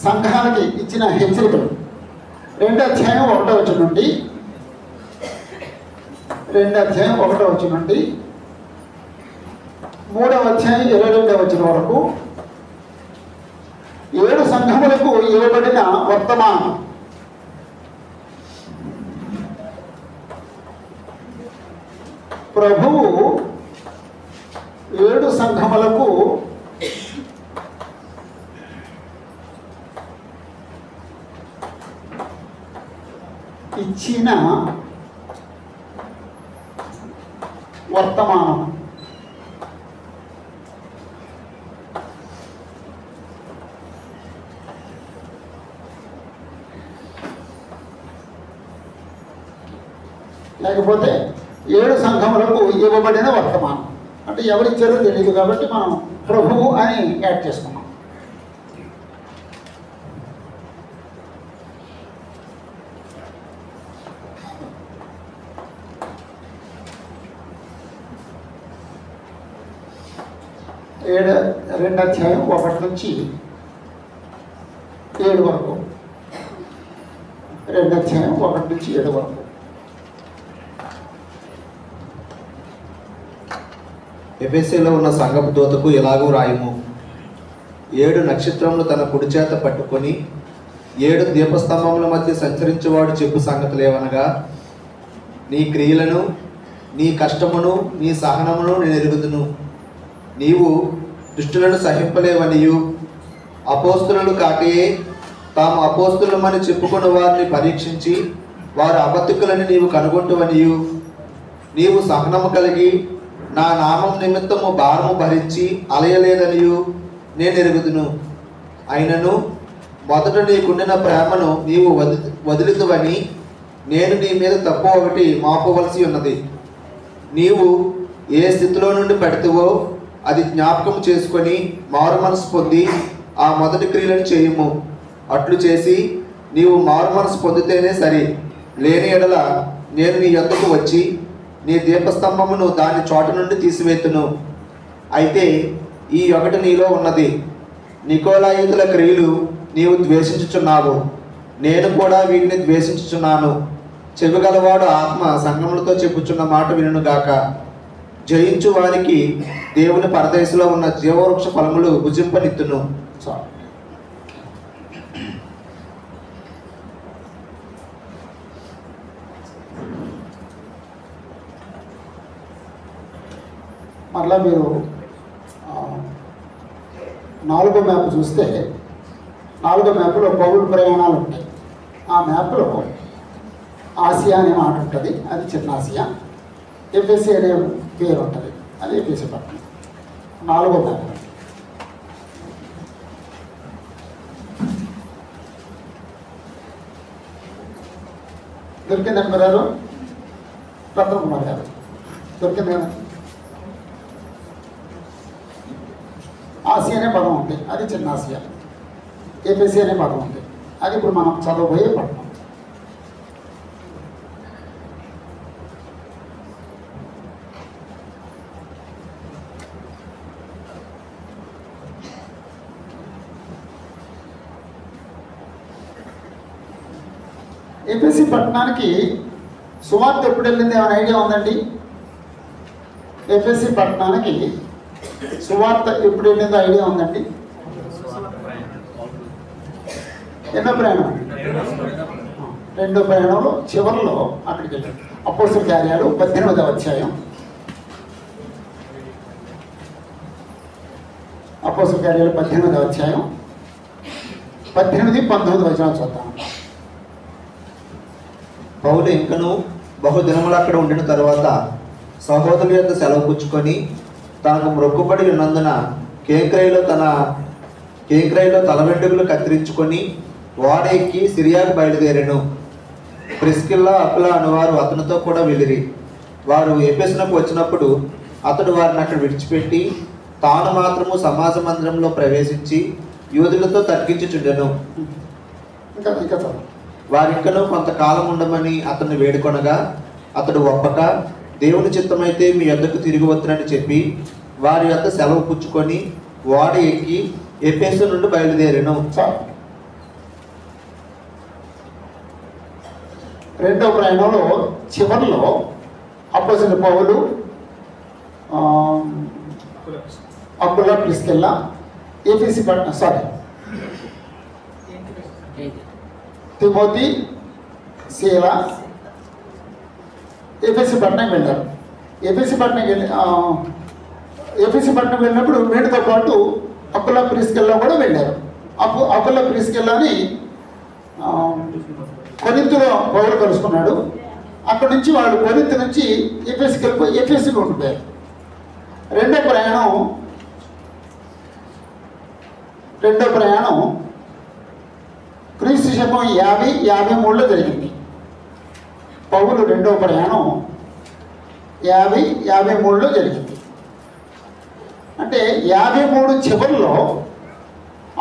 సంఘాలకి ఇచ్చిన హెచ్చరికలు 2వ అధ్యాయం 1వ వచనం నుండి 3వ అధ్యాయం 22వ వచనం వరకు 7 సంఘములకు ఇవ్వబడిన వర్తమానం. ప్రభువు 7 సంఘములకు ఇచ్చిన వర్తమానం. లేకపోతే 7 సంఘములకు ఇవ్వబడిన వర్తమానం అంటే ఎవరిచ్చారో తెలియదు కాబట్టి మనం ప్రభువు అని యాడ్ చేసుకున్నాం. రెండో అధ్యాయం 1 నుంచి 7 వరకు. 2వ అధ్యాయం 1 నుంచి 7 వరకు. ఎఫెసీలో ఉన్న సంఘపు దూతకు ఇలాగూ రాయము. 7 నక్షత్రములు తన కుడి చేత పట్టుకొని 7 దీపస్తంభముల మధ్య సంచరించేవాడు చెప్పు సంగతులేవనగా, నీ క్రియలను, నీ కష్టమును, నీ సహనమును నేను ఎరుగుదును. నీవు దుష్టులను సహింపలేవనియు, అపోస్తులు కాకయే తాము అపోస్తులమని చెప్పుకున్న వారిని పరీక్షించి వారు అబద్ధికులని నీవు కనుగొంటువనియు, నీవు సహనము కలిగి నా నామం నిమిత్తము భారము భరించి అలయలేదనియు నేను ఎరుగుదును. అయినను మొదట నీకుండిన ప్రేమను నీవు వదిలితువని నేను నీ మీద తప్పు ఒకటి మాపవలసి ఉన్నది. నీవు ఏ స్థితిలో నుండి పడితేవో అది జ్ఞాపకం చేసుకొని మారు మనసు పొంది ఆ మొదటి క్రియలను చేయుము. అట్లు చేసి నీవు మారు మనసు పొందితేనే సరి. లేని ఎడల నేను నీ యొద్దకు వచ్చి నీ దీపస్తంభమును దాని చోట నుండి తీసివేతును. అయితే ఈ ఒకటి నీలో ఉన్నది, నికోలాయితుల క్రియలు నీవు ద్వేషించుచున్నావు, నేను కూడా వీటిని ద్వేషించుచున్నాను. చెవిగలవాడు ఆత్మ సంగములతో చెప్పుచున్న మాట వినుగాక. జయించు వారికి దేవుని పరదేశంలో ఉన్న జీవవృక్ష ఫలములు భుజింపనిత్తును. మరలా మీరు 4వ మ్యాప్ చూస్తే 4వ మ్యాప్లో పౌలు ప్రయాణాలు ఉంటాయి. ఆ మ్యాప్లో ఆసియా అనే మాట ఉంటుంది, అది చిన్న ఆసియా. ఎఫెసీ అనే పేరు ఉంటుంది, అది ఎఫెసీ పట్టణం. 4వ మ్యాప్ దొరికిందండి మీరు రత్న కుమార్ గారు దొరికింది కదా. ఆసియా అనే పదం ఉంది, అది చిన్న ఆసియా. ఎఫెసీ అనే పదం ఉంది, అది ఇప్పుడు మనం చదవబోయే పట్టణం. ఎఫెసీ పట్టణానికి సువార్త ఎప్పుడు వెళ్ళింది ఏమైనా ఐడియా ఉందండి? ఎఫెసీ పట్టణానికి సువార్త ఎప్పుడు వెళ్ళిందో ఐడియా ఉందండి? ఎన్నో ప్రయాణం? 2వ ప్రయాణంలో చివరిలో అక్కడికి వెళ్ళాడు. అపోస్తలుల కార్యాలు 18వ అధ్యాయం. అపోస్తలుల కార్యాలు 18వ అధ్యాయం 18, 19 వచనాలు చూద్దాం. పౌలు ఇంకను బహుదినములు అక్కడ ఉండిన తరువాత సహోదరుల యొక్క సెలవు పుచ్చుకొని తనకు మ్రొక్కుబడి ఉన్నందున కేంక్రయిలో తల వెంట్రుకలు కత్తిరించుకొని ఓడ ఎక్కి సిరియాకు బయలుదేరెను. ప్రిస్కిల్లా, అకులా అనువారు అతనితో కూడా వెళ్ళిరి. వారు ఎఫెసునకు వచ్చినప్పుడు అతడు వారిని అక్కడ విడిచిపెట్టి తాను మాత్రము సమాజ మందిరంలో ప్రవేశించి యూదులతో తర్కించుచుండెను. వారింకను కొంతకాలం ఉండమని అతన్ని వేడుకొనగా అతడు ఒప్పక, దేవుని చిత్తమైతే మీ యొద్దకు తిరిగి వద్దునని చెప్పి వారి యొద్ద సెలవు పుచ్చుకొని ఓడ ఎక్కి ఎఫెసు నుండి బయలుదేరెను. రెండో ప్రయాణంలో చివరిలో అపోజిట్ పౌలు అకుల ప్రిస్కిల్లా ఎఫెసీ పట్టణం తిమోతి శీలా ఎఫెసీ పట్టణం వెళ్ళారు. ఎఫెసీ పట్టణం వెళ్ళినప్పుడు వీటితో పాటు అకుల ప్రిస్కిల్లా కూడా వెళ్ళారు. అకుల ప్రిస్కిల్లాని కొరింథులో పౌలు కలుసుకున్నాడు. అక్కడి నుంచి వాళ్ళు కొరింథు నుంచి ఎఫెసీకి వెళ్ళిపోయి ఎఫెసీలో ఉండిపోయారు. రెండో ప్రయాణం క్రీస్తు శకం 50-53లో జరిగింది. పౌలు రెండో ప్రయాణం 50-53లో జరిగింది. అంటే 53 చివరిలో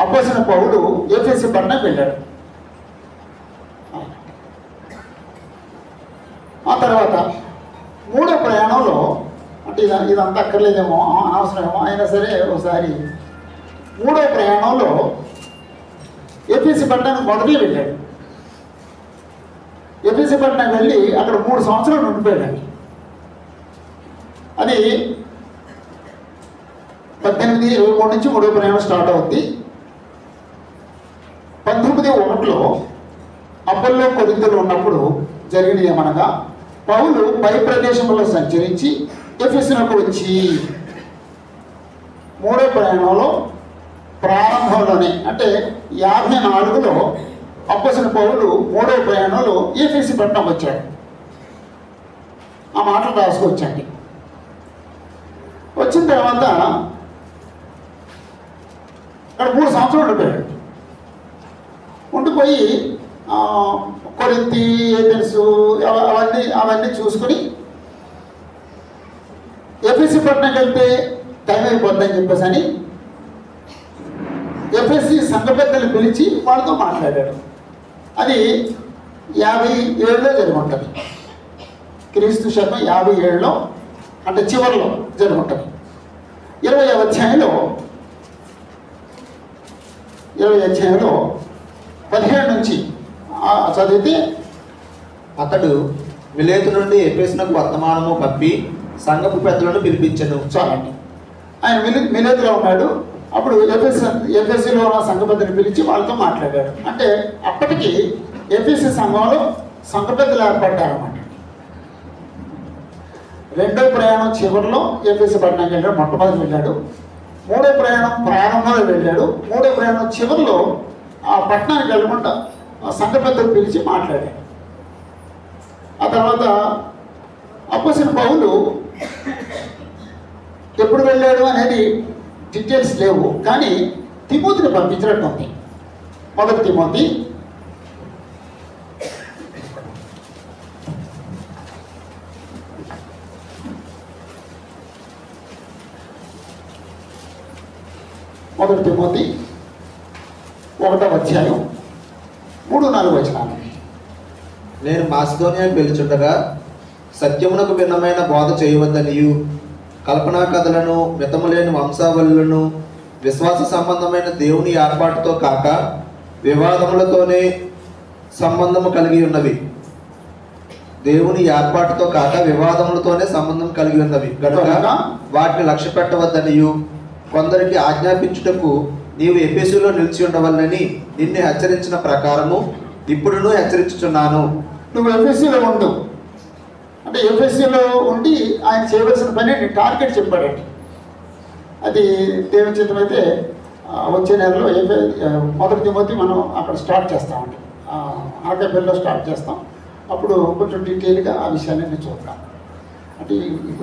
అపోస్తలుడైన పౌలు ఎఫెసీ పట్టణం వెళ్ళాడు. ఆ తర్వాత మూడో ప్రయాణంలో అంటే ఇదంతా అక్కర్లేదేమో, అనవసరమేమో, అయినా సరే ఒకసారి మూడో ప్రయాణంలో ఎఫెసీ పట్టణానికి మొదటి వెళ్ళాడు. ఎఫెసీ పట్టణం వెళ్ళి అక్కడ 3 సంవత్సరాలు ఉండిపోయాడు. అది 18-23 నుంచి మూడో ప్రయాణం స్టార్ట్ అవుద్ది. 19:1లో అపోల్లో కొరింథులో ఉన్నప్పుడు జరిగినది ఏమనగా, పౌలు పై ప్రదేశంలో సంచరించి ఎఫెసునకు వచ్చి మూడో ప్రయాణంలో ప్రారంభంలోనే అంటే 54లో అపోస్తలుడైన పౌలు మూడో ప్రయాణంలో ఎఫెసీ పట్టణం వచ్చాడు. ఆ మాటలు రాసుకొచ్చండి. వచ్చిన తర్వాత అక్కడ 3 సంవత్సరాలు ఉండిపోయాడు. ఉండిపోయి కొరింథీ, ఏథెన్సు అవన్నీ చూసుకుని ఎఫెసీ పట్టణంకి వెళ్తే టైం అయిపోద్దని చెప్పేసి అని ఎఫెసీ సంఘ పెద్దలు పిలిచి వాళ్ళతో మాట్లాడాడు. అది 57లో జరిగి ఉంటుంది. క్రీస్తు శకం 57లో అంటే చివరిలో జరిగి ఉంటుంది. 20వ అధ్యాయంలో 17 నుంచి చదివితే, అతడు మిలేతు నుండి ఎఫెసునకు వర్తమానము పంపి సంఘపు పెద్దలను పిలిపించెను. చాలండి. ఆయన మిలేతులో ఉన్నాడు. అప్పుడు ఎఫెసీలో ఉన్న సంఘ పెద్దలు పిలిచి వాళ్ళతో మాట్లాడాడు. అంటే అప్పటికి ఎఫెసీ సంఘంలో సంఘ పెద్దలు ఏర్పడ్డారన్నమాట. రెండో ప్రయాణం చివరిలో ఎఫెసీ పట్టణానికి వెళ్ళాడు, మొట్టమొదటి వెళ్ళాడు. మూడో ప్రయాణం ప్రారంభంలో వెళ్ళాడు. మూడో ప్రయాణం చివరిలో ఆ పట్టణానికి వెళ్ళకుండా సంఘ పెద్దలు పిలిచి మాట్లాడాడు. ఆ తర్వాత అపోస్తలుడైన పౌలు ఎప్పుడు వెళ్ళాడు అనేది డీటెయిల్స్ లేవు, కానీ తిమోతిని పంపించినట్టు ఉంది. మొదటి తిమోతి 1వ అధ్యాయం 3-4 వచనాలు. నేను మాసిదోనియాకు వెళ్ళుచుండగా సత్యమునకు భిన్నమైన బోధ చేయవద్దనియు, కల్పనా కథలను, మితములేని వంశావళులను, విశ్వాస సంబంధమైన దేవుని ఏర్పాటుతో కాక వివాదములతోనే సంబంధము కలిగి ఉన్నవి. దేవుని ఏర్పాటుతో కాక వివాదములతోనే సంబంధం కలిగి ఉన్నవి కనుక వాటిని లక్ష్య పెట్టవద్దనియు, కొందరికి ఆజ్ఞాపించుటకు నీవు ఎఫెసులో నిలిచి ఉండవలనని నిన్ను హెచ్చరించిన ప్రకారము ఇప్పుడును హెచ్చరించుచున్నాను. నువ్వు ఎఫెసీలో ఉండు అంటే ఎఫెసీలో ఉండి ఆయన చేయవలసిన పని టార్గెట్ చెప్పాడండి. అది దేవుని చిత్తమైతే వచ్చే నెలలో మొదటి తిమోతి మనం అక్కడ స్టార్ట్ చేస్తామండి. ఆర్డబెల్లో స్టార్ట్ చేస్తాం. అప్పుడు కొంచెం డీటెయిల్గా ఆ విషయాన్ని చూద్దాం. అంటే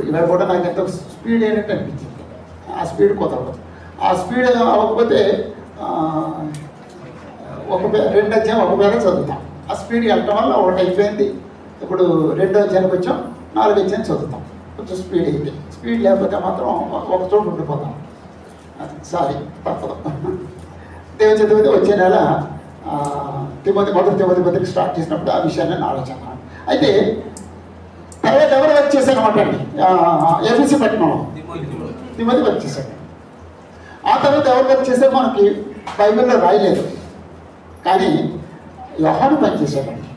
ఇవాళ కూడా నాకు ఎంతో స్పీడ్ అయినట్టు అనిపించింది. ఆ స్పీడ్ కుదరదు. ఆ స్పీడ్ అవ్వకపోతే 2 అధ్యాయం ఒక పేర చదువుతాం. ఆ స్పీడ్ వెళ్ళటం వల్ల ఒకటి అయిపోయింది. ఇప్పుడు 2వ అధ్యాయానికి వచ్చాం, 4వ అధ్యాయం చదువుతాం. కొంచెం స్పీడ్ అయితే, స్పీడ్ లేకపోతే మాత్రం ఒక చోట ఉండిపోతాం. సారీ, తప్పదు. దేవుని చదివితే వచ్చే నెల మొదటి తిమోతి పత్రిక స్టార్ట్ చేసినప్పుడు ఆ విషయాన్ని నేను ఆలోచన. అయితే తర్వాత ఎవరు వర్క్ చేశారన్నమాట అండి, ఎఫెసీ పట్టణంలో తిమోతి వర్క్ చేశాడు. ఆ తర్వాత ఎవరు వర్క్ చేశారు మనకి బైబిల్లో రాయలేదు, కానీ యోహాను పనిచేశాడండి.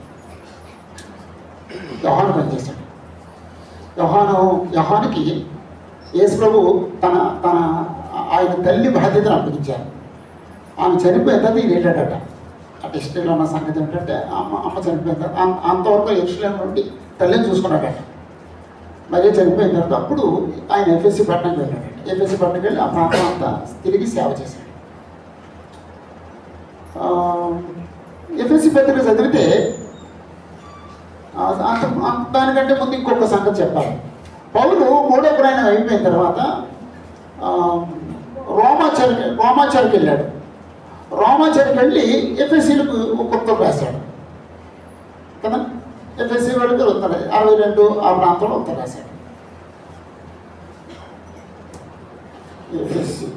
యోహాను పనిచేశాడు. యోహానుకి యేసు ప్రభు తన తన ఆయన తల్లి బాధ్యతను అప్పగించారు. ఆమె చనిపోయిన తర్వాత ఈయన వెళ్ళాడట. అటు హిస్టరీలో ఉన్న సంగతి ఏంటంటే అమ్మ చనిపోయిన తర్వాత అంతవరకు ఎరుషలేము నుండి తల్లిని చూసుకున్నాడట. మరీ చనిపోయిన తర్వాత అప్పుడు ఆయన ఎఫ్ఎస్సి పట్టణంకి వెళ్ళాడట. ఎఫ్ఎస్సి పట్టణంకి వెళ్ళి ఆ ప్రాంతం అంతా తిరిగి సేవ చేశాడు. ఎఫ్ఎస్సి పత్రిక చదివితే దానికంటే ముందు ఇంకొక సంగతి చెప్పాలి. పౌలు మూడో ప్రయాణం అయిపోయిన తర్వాత రోమాచరికి వెళ్ళాడు. రోమాచరికి వెళ్ళి ఎఫ్ఎస్సీలకు ఉత్తరం రాశాడు కదా. ఎఫ్ఎస్సీ వాళ్ళకి ఉత్తరం 62 ఆ ప్రాంతంలో ఉత్తరం రాశాడు. ఎఫ్ఎస్సీ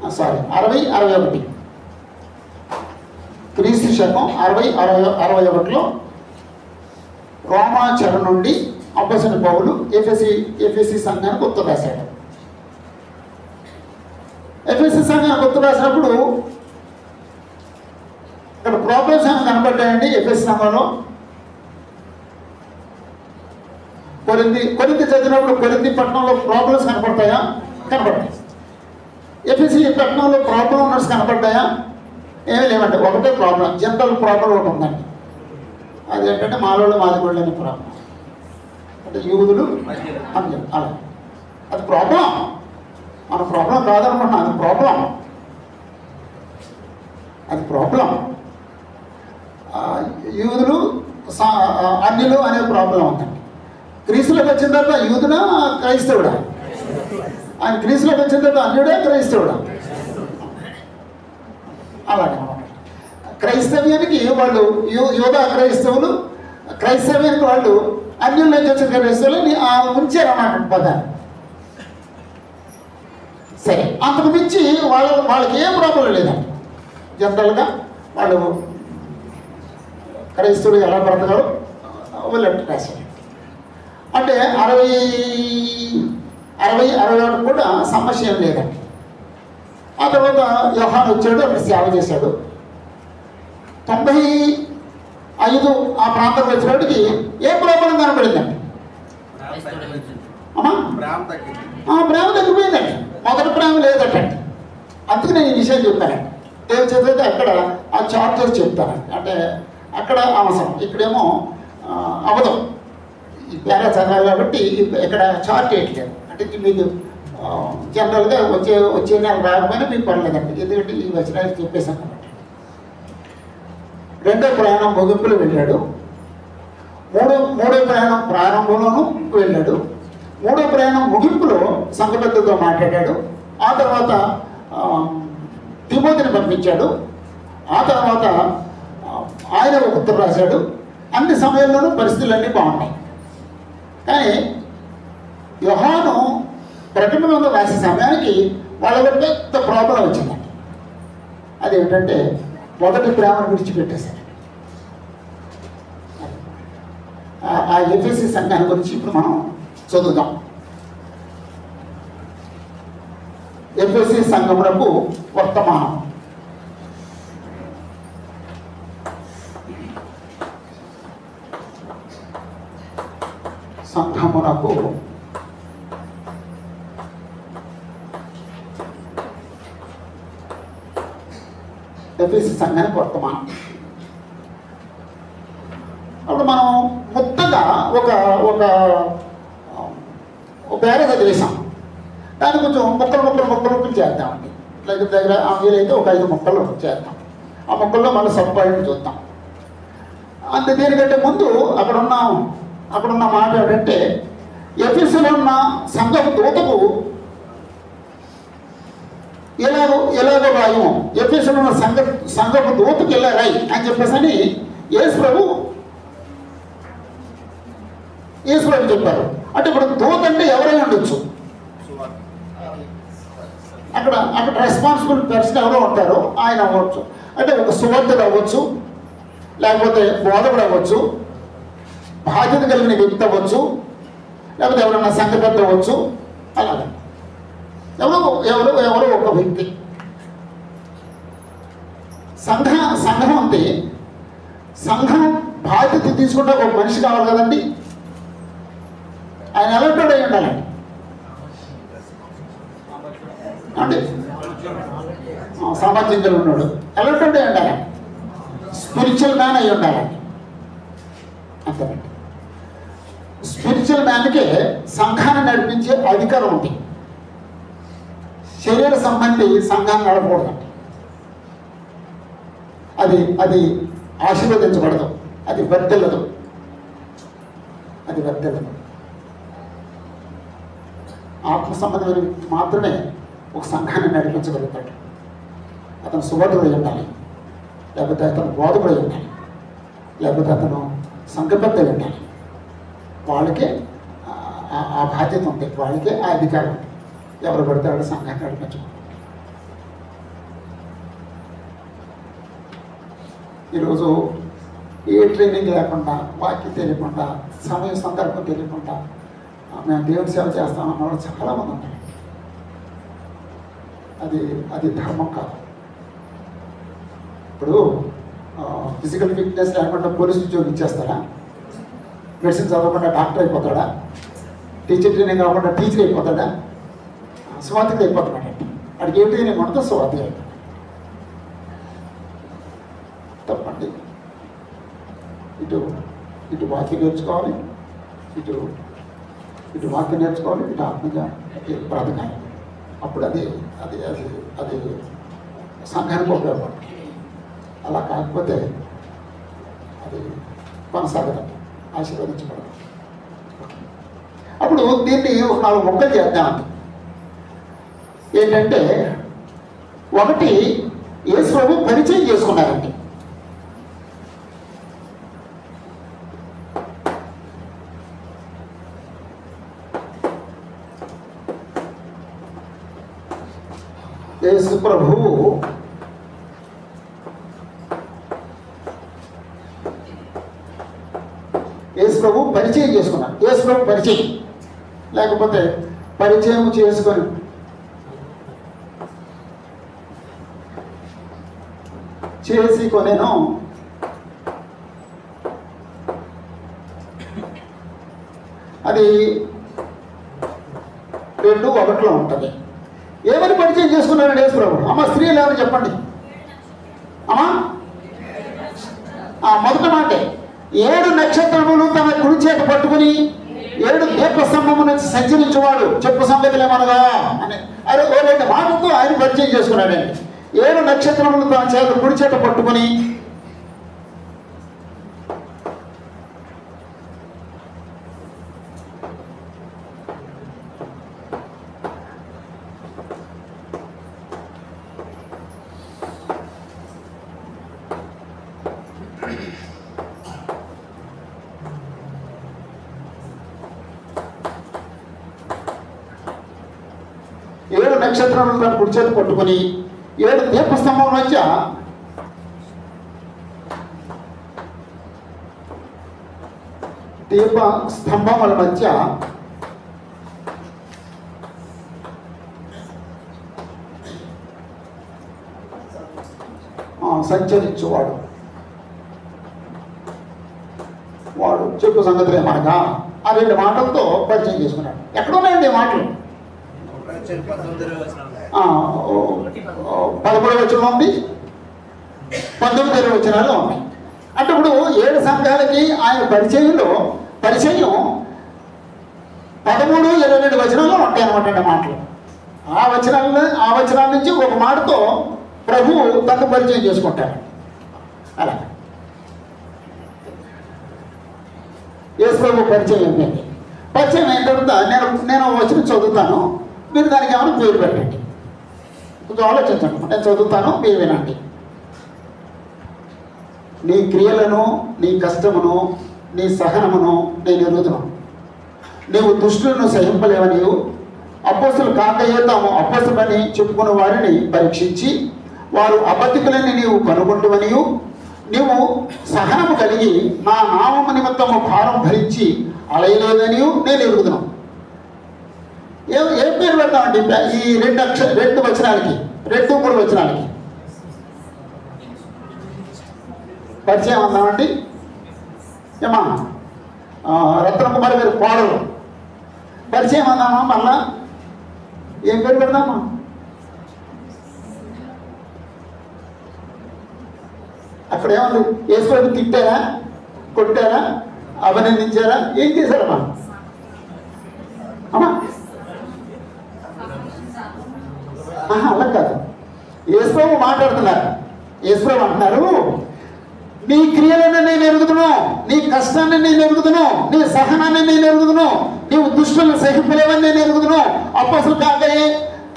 60-61 క్రీస్తు శకం 60-61లో రోమాచరం నుండి అపోస్తలుడైన పౌలు ఎఫెసీ సంఘానికి ఉత్తరం రాశాడు. ఎఫెసీ సంఘానికి ఉత్తరం రాసినప్పుడు ఇక్కడ ప్రాబ్లమ్స్ ఏమైనా కనపడ్డాయండి. ఎఫెసీ సంఘంలో కొరింథీ చదివినప్పుడు కొరింథీ పట్టణంలో ప్రాబ్లమ్స్ కనపడతాయా? కనపడతాయి. ఎఫెసీ పట్టణంలో ప్రాబ్లం ఉన్నట్టు కనపడ్డాయా? ఏమీ లేవండి. ఒకటే ప్రాబ్లం, జనరల్ ప్రాబ్లం ఒకటి ఉందండి. అదేంటంటే మాలోళ్ళు మాదిగోళ్ళు అనే ప్రాబ్లం. అంటే యూదులు అని అలా, అది ప్రాబ్లం. మన ప్రాబ్లం కాదనుకుంటున్నాం, అది ప్రాబ్లం. యూదులు అన్యులు అనే ప్రాబ్లం ఉందండి. క్రీస్తులోకి వచ్చిన తర్వాత యూదుడా క్రైస్తవుడా? ఆయన క్రీస్తులోకి వచ్చిన తర్వాత అన్యుడా క్రైస్తవుడా? అలాగే క్రైస్తవ్యానికి వాళ్ళు యోధా క్రైస్తవులు, క్రైస్తవ్యానికి వాళ్ళు అన్యుల్లోకి వచ్చిన క్రైస్తవులని ఉంచారన్నమాట పదాన్ని. సరే, అంతకు మించి వాళ్ళకి ఏం ప్రాబ్లం లేదండి. జనరల్గా వాళ్ళు క్రైస్తవులు ఎలా బ్రతకారు వీళ్ళు రాశారు. అంటే 60-61 కూడా సమస్య ఏం లేదండి. ఆ తర్వాత యోహాను వచ్చాడు, అక్కడ సేవ చేశాడు. 95 ఆ ప్రాంతంలో వచ్చినప్పటికి ఏ ప్రాబ్లం కనపడిందండి? ప్రేమ తగ్గిపోయిందండి. మొదటి ప్రేమ లేదటండి. అందుకు నేను ఈ విషయం చెప్తానండి. దేవుడు చదివితే అక్కడ ఆ చార్జెస్ చెప్తానండి. అంటే అక్కడ అవసరం, ఇక్కడేమో అవధం. ఈ పేర చదవాలి కాబట్టి ఇక్కడ చార్ట్ వేయట్లేదు. అంటే మీకు జనరల్గా వచ్చే నెల రాకపోయినా మీకు పర్లేదండి, ఎందుకంటే ఈ వచనాలు చెప్పేసాను కాబట్టి. రెండో ప్రయాణం ముగింపులో వెళ్ళాడు. మూడో ప్రయాణం ప్రారంభంలోనూ వెళ్ళాడు. మూడో ప్రయాణం ముగింపులో సంఘపెద్దతో మాట్లాడాడు. ఆ తర్వాత తిమోతిని పంపించాడు. ఆ తర్వాత ఆయన ఒక ఉత్తరం రాశాడు. అన్ని సమయాల్లోనూ పరిస్థితులన్నీ బాగున్నాయి. కానీ యోహాను ప్రకటనలో రాసే సమయానికి వాళ్ళ పెద్ద ప్రాబ్లం వచ్చిందండి. అదేంటంటే మొదటి ప్రేమను విడిచిపెట్టేశారు. ఆ ఎఫెసీ సంఘాన్ని గురించి ఇప్పుడు మనం చదువుదాం. ఎఫెసీ సంఘమునకు వర్తమానం. సంఘమునకు ఎఫెసీ సంఘానికి వర్తమానం. అప్పుడు మనం మొత్తంగా ఒక పేర చదివేశాం. దాన్ని కొంచెం ముక్కలు చేద్దామండి. దగ్గర వీలైతే ఒక 5 ముక్కలు చేద్దాం. ఆ ముక్కల్లో మళ్ళీ సబ్ పాయింట్ చూద్దాం. అంతే. దీనికంటే ముందు అక్కడున్న మాట ఏంటంటే, ఎఫెసీలో ఉన్న సంఘపు దూతకు ఎలాగో రాయము, ఎఫెసీలో ఉన్న సంఘపు దూతకు ఎలా రాయి అని చెప్పేసి యేసు ప్రభు చెప్పారు. అంటే ఇప్పుడు దూత అంటే ఎవరైనా ఉండొచ్చు. అక్కడ రెస్పాన్సిబుల్ పర్సన్ ఎవరో ఉంటారో ఆయన అవ్వచ్చు. అంటే ఒక సువార్తుడు అవ్వచ్చు, లేకపోతే బోధకుడు అవ్వచ్చు, బాధ్యత కలిగిన వ్యక్తి అవ్వచ్చు, లేకపోతే ఎవరైనా సంఘ పెద్ద అవ్వచ్చు. అలాగే ఎవరో ఒక వ్యక్తి. సంఘం అంటే సంఘం బాధ్యత తీసుకుంటే ఒక మనిషి కావాలి కదండి. ఆయన ఎలాంటి అయి ఉండాలండి అంటే సామర్థ్యంగా ఉన్నాడు, ఎలాంటి అయి ఉండాలి, స్పిరిచువల్ మ్యాన్ అయి ఉండాలండి. అంతేనండి. స్పిరిచువల్ మ్యాన్కే సంఘాన్ని నడిపించే అధికారం ఉంది. శరీర సంబంధి సంఘాన్ని నడపకూడదండి. అది ఆశీర్వదించబడదు, అది వర్ధిల్లదు. ఆత్మ సంబంధమైన వ్యక్తి మాత్రమే ఒక సంఘాన్ని నడిపించగలుగుతాడు. అతను సువార్తకుడై ఉండాలి, లేకపోతే అతను బోధకుడై ఉండాలి, లేకపోతే అతను సంఘబద్ధుడై ఉండాలి. వాళ్ళకే ఆ బాధ్యత ఉంది, వాళ్ళకే ఆ అధికారం ఉంది. ఎవరు పడితే వాళ్ళు సంఘాన్ని నడిపించకూడదు. ఈరోజు ఏ ట్రైనింగ్ లేకుండా, వాక్యం తెలియకుండా, సమయం సందర్భం తెలియకుండా మేము దేవుని సేవ చేస్తామన్న వాళ్ళు చాలామంది ఉన్నారు. అది ధర్మం కాదు. ఇప్పుడు ఫిజికల్ ఫిట్నెస్ లేకుండా పోలీసు ఉద్యోగం ఇచ్చేస్తారా? మెడిసిన్ చదవకుండా డాక్టర్ అయిపోతాడా? టీచర్ ట్రైనింగ్ కాకుండా టీచర్ అయిపోతాడా? స్వార్థిగా అయిపోతున్నాడండి. వాడికి ఏ ట్రైనింగ్ ఉంటుందో స్వార్థిగా అయిపోతాడు. తప్పండి. ఇటు వాక్యం నేర్చుకోవాలి, ఇటు వాక్యం నేర్చుకోవాలి, ఇటు ఆత్మగా బ్రతకాలి. అప్పుడు అది సంఘానికి ఉపయోగపడుతుంది. అలా కాకపోతే అది కొనసాగదండి, ఆశీర్వదించబడదు. అప్పుడు దీన్ని 4 మొక్కలు చేద్దామండి. ఏంటంటే, ఒకటి యేసు ప్రభు పరిచయం చేసుకున్నారండి. యేసు ప్రభువు పరిచయం చేసుకున్నారు. యేసు ప్రభు పరిచయం, లేకపోతే పరిచయం చేసుకొని కొనేను అది 2:1 ఉంటుంది. ఏమని పరిచయం చేసుకున్నాడు యేసు ప్రభు? అమ్మ స్త్రీలు ఏమని చెప్పండి అమ్మా. మొదటి మాటే 7 నక్షత్రములు తన కుడి చేత పట్టుకుని 7 దీపస్తంభము నుంచి సంచరించేవాడు చెప్పు సంగతులేమనగా అని అరే 2 మాటలతో ఆయన పరిచయం చేసుకున్నాడండి. 7 నక్షత్రములు తన చేత కుడి చేత పట్టుకుని నక్షత్రాలను తన కుడి చేత పట్టుకుని 7 దీపస్తంభం మధ్య దీపస్తంభముల మధ్య సంచరించువాడు. వాడు చెప్పు సంగతులు ఏమనగా ఆ 2 మాటలతో పరిచయం చేసుకున్నాడు. ఎక్కడున్నాయండి మాటలు? 11వ వచనం ఉంది, 19వ వచనాలు ఉన్నాయి. అంటే ఇప్పుడు 7 సంఘాలకి ఆయన పరిచయం 13, 22 వచనాల్లో ఉంటాయి అన్నమాట అండి మాటలు. ఆ వచనాల నుంచి ఒక మాటతో ప్రభువు తను పరిచయం చేసుకుంటారు. అలా యేసు ప్రభు పరిచయం ఏంటండి? పరిచయం అయిన తర్వాత నేను వచనం చదువుతాను, మీరు దానికి ఏమైనా పేరు పెట్టండి. కొంచెం ఆలోచించండి. నేను చదువుతాను, మీరు వినండి. నీ క్రియలను, నీ కష్టమును, నీ సహనమును నేను ఎరుగుదును. నీవు దుష్టులను సహింపలేవని అపోస్తులు కాకయే తాము అపోస్తులని చెప్పుకున్న వారిని పరీక్షించి వారు అబద్ధికులని నీవు కనుగొంటువని నీవు సహనము కలిగి నా నామము నిమిత్తము భారం భరించి అలయలేదని నేను ఎరుగుదును. ఏం పేరు పెడతామండి ఈ 2 వచనాలకి, 2-3 వచనాలకి? పరిచయం అందామండి. ఏమా రత్నకుమారి గారి కోడలు పరిచయం అందామా? మళ్ళా ఏం పేరు పెడదామా? అక్కడ ఏమన్నా యేసుప్రభు తిట్టారా, కొట్టారా, అభినందించారా, ఏం చేశారమ్మా? అమ్మా అలా కాదు. యేసుప్రభు మాట్లాడుతున్నారు. యేసుప్రభు అంటున్నారు, నీ క్రియలను నేను ఎరుగుదును, నీ కష్టాన్ని నేను ఎరుగుదును, నీ సహనాన్ని నేను ఎరుగుదును, నీవు దుష్టులను సహింపలేవని నేను ఎరుగుదును. అపోసలు కాకయే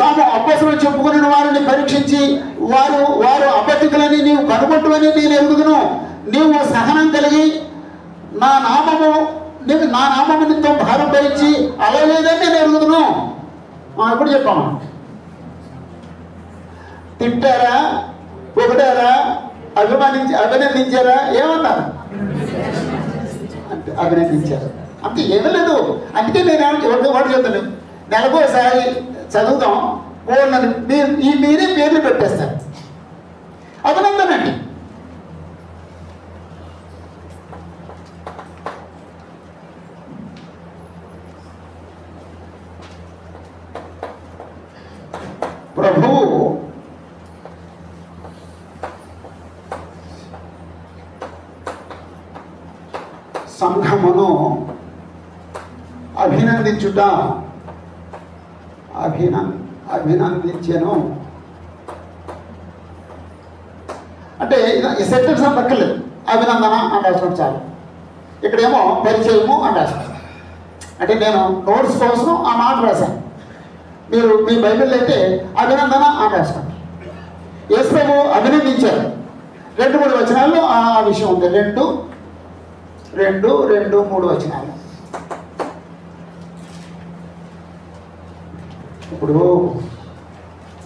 తాము అపోసలు చెప్పుకుని వారిని పరీక్షించి వారు అబద్ధికులని నీవు కనుగొట్టువని నేను ఎరుగుదును. నీవు సహనం కలిగి నా నామము నిమిత్తం భారం భరించి అలా లేదని నేను ఎరుగుదును. ఎప్పుడు చెప్పాము? తిట్టారా, పొగడారా, అభినందించారా? ఏమన్నారు? అంటే అభినందించారు. అంతే, ఏమీ లేదు. అందుకే నేను ఒకటి చెప్తాను, నెలకోసారి చదువుతాం, మీరే పేర్లు పెట్టేస్తారు. అభినందనండి. ప్రభువు సంఘమును అభినందించుట అభినందించెను అంటే ఈ సెంటెన్స్ అని దక్కలేదు. అభినందన అని రాసినట్టు చాలు. ఇక్కడేమో పరిచయము అని రాశాను. అంటే నేను నోట్స్ కోసం ఆ మాట రాశాను. మీరు మీ బైబిల్ అయితే అభినందన అని రాసుకోండి. యేసుప్రభు అభినందించారు. 2-3 వచనాల్లో ఆ విషయం ఉంది. 2-3 వచనాలు. ఇప్పుడు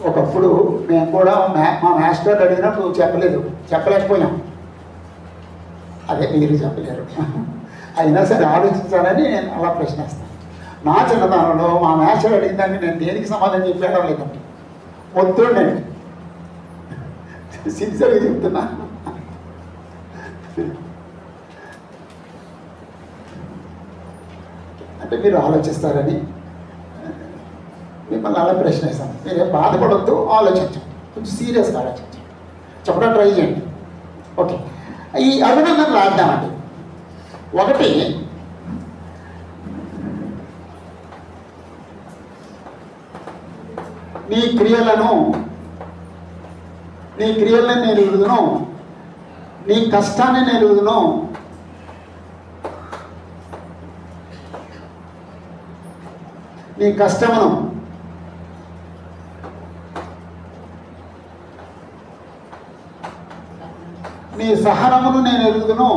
ఒకప్పుడు మేము కూడా మా మాస్టర్ అడిగినప్పుడు చెప్పలేకపోయాం. అదే మీరు చెప్పలేరు. అయినా సరే ఆలోచించాలని నేను అలా ప్రశ్నిస్తాను. నా చిన్నతనంలో మా మాస్టర్ అడిగిందని నేను దేనికి సమాధానం చెప్పేయడం లేదండి. వద్దుండండి, సిన్సియర్గా చెప్తున్నా. అంటే మీరు ఆలోచిస్తారని మిమ్మల్ని అలా ప్రశ్నిస్తాను. మీరేం బాధపడద్దు, ఆలోచించండి, కొంచెం సీరియస్గా ఆలోచించండి, చెప్పడం ట్రై చేయండి. ఓకే, ఈ అభినందనలు రాద్దామండి. 1, నీ క్రియలను నేను ఎరుగుదును, నీ కష్టాన్ని నేను ఎరుగుదును, నీ కష్టమును నీ సహనమును నేను ఎరుగుదును,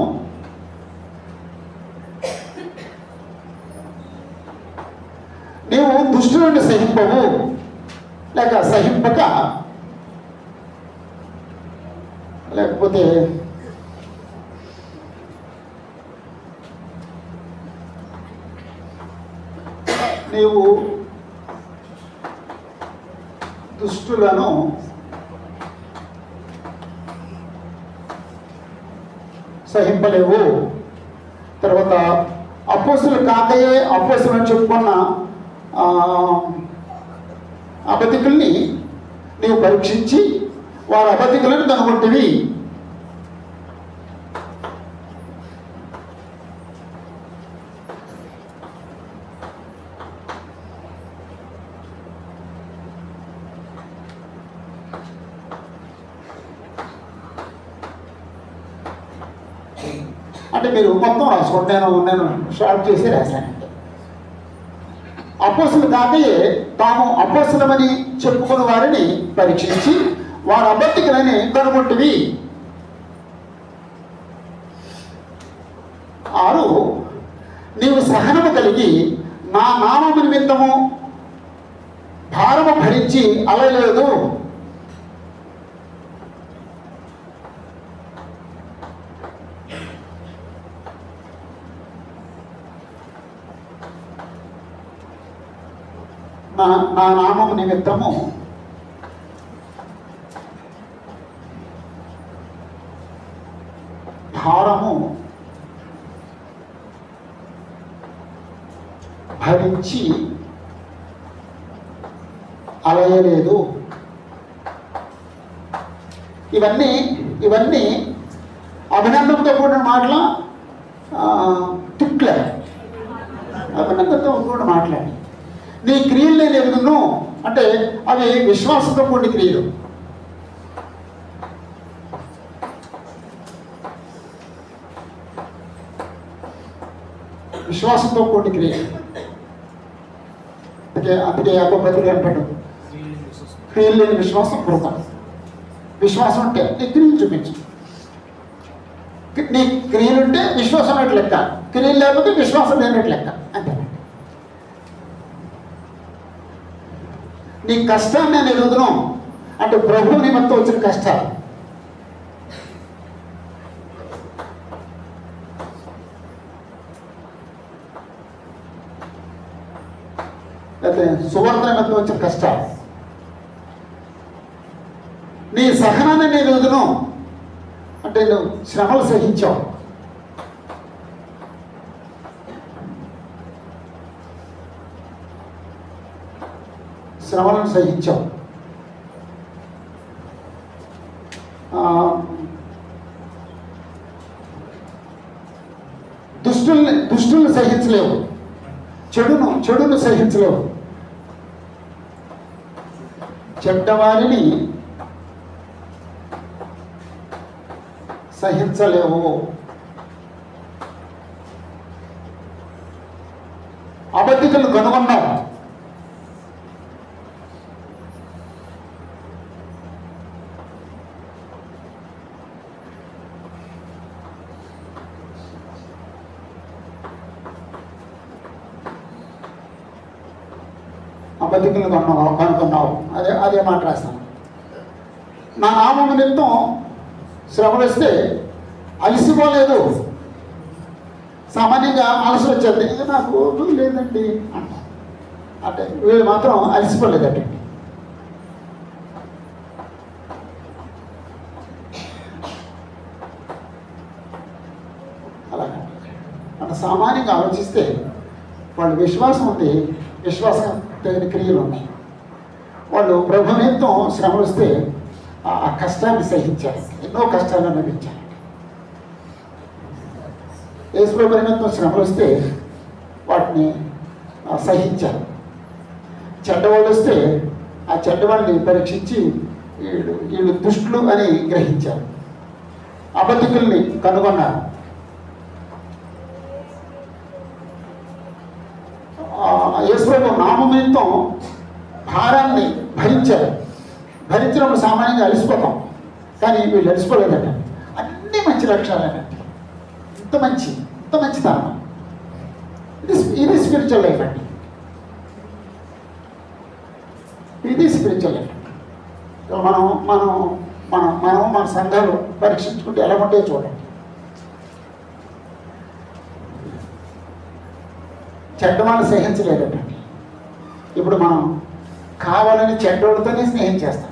నీవు దుష్టులను సహింపవు, లేక సహింపక, లేకపోతే నీవు దుష్టులను సహింపలేవు. తర్వాత అపోస్తులు కాకయే అపోస్తులు అని చెప్పుకున్న అబద్ధికుల్ని నీవు పరీక్షించి వారి అబద్ధికులను కనుగొంటివి. అంటే మీరు మొత్తం రాసుకోండి, నేను షార్ట్ చేసి రాశానండి. అపోస్తులు కాకయే తాము అపోస్తులమని చెప్పుకున్న వారిని పరీక్షించి వారి అబద్ధికులని కనుగొంటివి. 6, నీవు సహనము కలిగి నా నామము నిమిత్తము భారము భరించి అలలేదు. నా నామము నిమిత్తము భారము భరించి అలయలేదు. ఇవన్నీ అభినందనతో కూడిన మాటల తిట్ల అభినందనతో కూడిన మాట్లాడి నీ క్రియలు నేను ఎరుగును అంటే అవి విశ్వాసంతో కూడిన క్రియలు. విశ్వాసంతో కూడిన క్రియలు. అందుకే అపపత్రులు అంటాడు క్రియలు లేని విశ్వాసం కృతం. విశ్వాసం అంటే నీ క్రియలు చూపించు. నీ క్రియలుంటే విశ్వాసం అన్నట్టు లెక్క, క్రియలు లేకపోతే విశ్వాసం లేనట్టు లెక్క. అంతే. నీ కష్టాన్ని నేను ఎదుగుదును అంటే ప్రభు నిమిత్తం వచ్చిన కష్టాలు. లేకపోతే సువార్త నిమిత్తం వచ్చిన కష్టాలు. నీ సహనాన్ని నేను ఎదుగుదును అంటే నువ్వు శ్రమలు సహించావు. శ్రమలను సహించావు. దుష్టుల్ని సహించలేవు. చెడును సహించలేవు. చెడ్డవారిని సహించలేవు. అబద్ధికులను కనుగొన్నారు. అబద్ధికులను కనుగొన్నావు. అదే మాట రాస్తాను. నా నామము నిమిత్తం శ్రమలు వస్తే అలసిపోలేదు. సామాన్యంగా అలసి వచ్చేది నాకు లేదండి అంట. అంటే వీళ్ళు మాత్రం అలసిపోలేదండి. అలాగే అంటే సామాన్యంగా ఆలోచిస్తే వాళ్ళు విశ్వాసం ఉంది, విశ్వాసం తగిన క్రియలు ఉన్నాయి. వాళ్ళు ప్రభు నిమిత్తం శ్రమలు వస్తే ఆ కష్టాన్ని సహించారు. ఎన్నో కష్టాలు అనుభవించారు. యేసు ప్రభు నిమిత్తం శ్రమలు వస్తే వాటిని సహించారు. చెడ్డవాళ్ళు వస్తే ఆ చెడ్డవాళ్ళని పరీక్షించి వీళ్ళు దుష్టులు అని గ్రహించారు. అబద్ధికుల్ని కనుగొన్నారు. యేసు ప్రభు నామం నిమిత్తం భారాన్ని భరించారు. భరించినప్పుడు సామాన్యంగా అలసిపోతాం, కానీ వీళ్ళు అలసిపోలేదంట. అన్ని మంచి లక్షణాలండి. ఇంత మంచితనం. ఇది స్పిరిచువల్ లైఫ్ అండి. ఇది స్పిరిచువల్ లైఫ్. మన సంఘాలు పరీక్షించుకుంటే ఎలా ఉంటాయో చూడండి. చెడ్డవాళ్ళు సహించలేదండి. ఇప్పుడు మనం కావాలని చెడ్డోడితోనే స్నేహం చేస్తాం.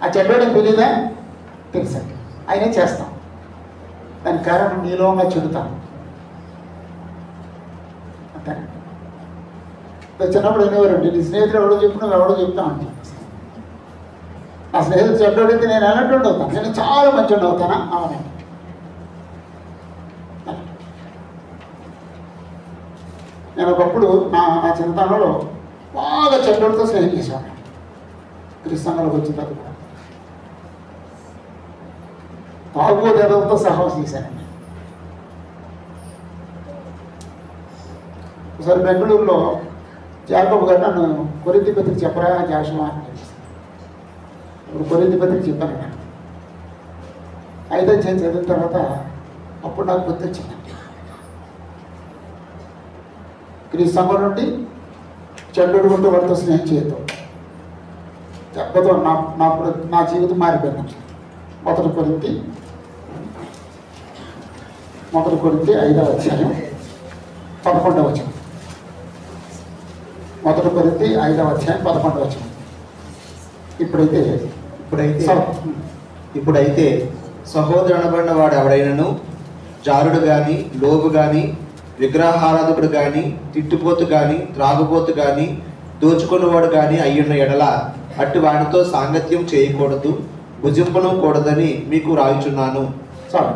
ఆ చెడ్డోడికి తెలీదా? తెలుసండి. అయినా చేస్తాం. దానికి కారణం నీలోగా చెడుతాం. అంతే. చిన్నప్పుడు అనేవారండి, నీ స్నేహితులు ఎవడో చెప్పినా ఎవడో చెప్తామండి. నా స్నేహితులు చెడ్డోడైతే నేను ఎలాంటి అవుతాను? నేను చాలా మంచివాడు అవుతానా? అవునండి. నేను ఒకప్పుడు నా చిన్నతనంలో బాగా చెడ్డోడితో స్నేహం చేసేవాడిని. క్రిస్తన్లోకి వచ్చిన తర్వాత కూడా తాగుబోతులతో సహవాసం చేశానండి. ఒకసారి బెంగళూరులో జాకబ్ గారు నన్ను కొరింథీ పత్రిక చెప్పరా జాషువా అని చెప్పేసి. ఇప్పుడు కొరింథీ పత్రిక చెప్పాను నేను. 5వ అధ్యాయం చదివిన తర్వాత అప్పుడు నాకు గుర్తు వచ్చిందండి. క్రీస్తు సంఘం నుండి చెడ్డోడు ఉంటే వారితో స్నేహం చేయొద్దు. చెప్పతో నా జీవితం మారిపోయింది. మొదటి కొరింథీ 5వ అధ్యాయం 11వ వచనం. మొదటి కొరింథీ 5వ అధ్యాయం 11వ వచనం. ఇప్పుడైతే సహోదరుడు అనబడిన వాడు ఎవడైనను జారుడు గాని, లోబు గాని, విగ్రహారాధకుడు గాని, తిట్టుపోతు గాని, త్రాగుబోతు గాని, దోచుకున్నవాడు గాని అయ్యున్న ఎడల అట్టి వాడితో సాంగత్యం చేయకూడదు, భుజింపను కూడదని మీకు రాయుచున్నాను. చాలు.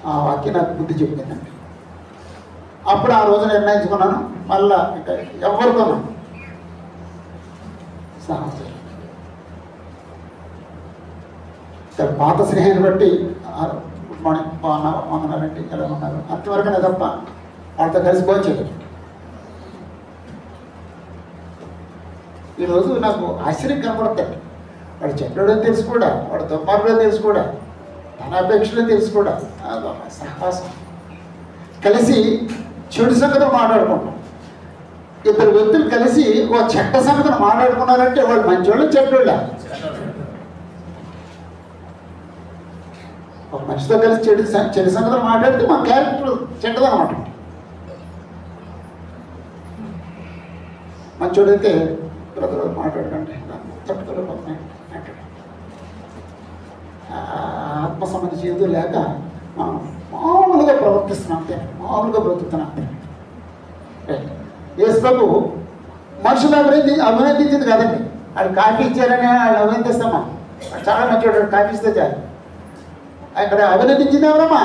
ఆ వాక్యం నాకు బుద్ధి చెప్పిందండి. అప్పుడు ఆ రోజు నిర్ణయించుకున్నాను, మళ్ళా ఇంకా ఎవరితోనూ సాహసం. పాత స్నేహాన్ని బట్టి గుడ్ మార్నింగ్, బాగున్నారండి, ఎలా ఉన్నారు అంతవరకునే తప్ప వాళ్ళతో కలిసి పోయించలేదు. ఈరోజు నాకు ఆశ్చర్యం కనబడతాడు. వాడు చెడ్డోడని తెలుసు కూడా, వాడు దుర్మార్గుడని తెలుసు కూడా, తన అపేక్షలని తెలుసు కూడా. సహవాసం కలిసి చెడు సంగతులు మాట్లాడుకుంటాం. ఇద్దరు వ్యక్తులు కలిసి ఓ చెడ్డ సంగతులు మాట్లాడుకున్నారంటే వాళ్ళు మంచోళ్ళు చెడ్డోళ్ళ. ఒక మనిషితో కలిసి చెడు సంగతులు మాట్లాడితే మన క్యారెక్టర్ చెడ్డదనమాట. మంచోడైతే బ్రదర్ మాట్లాడకండి, తట్టుకోలేకపోతున్నాయి అంటాడు. ఆత్మ సంబంధించి ఏదో లేక మామూలుగా ప్రవర్తిస్తున్నాం అంతే, మామూలుగా బ్రతుకుతున్నాం అంతే. యేసు ప్రభు మనుషులు అభినందించింది కదండి. వాళ్ళు కాఫీ ఇచ్చారని వాళ్ళు అభినందిస్తామా? చాలా మంచివాడు, కాఫీ ఇస్తే చాలు. అక్కడ అభినందించింది ఎవరమ్మా?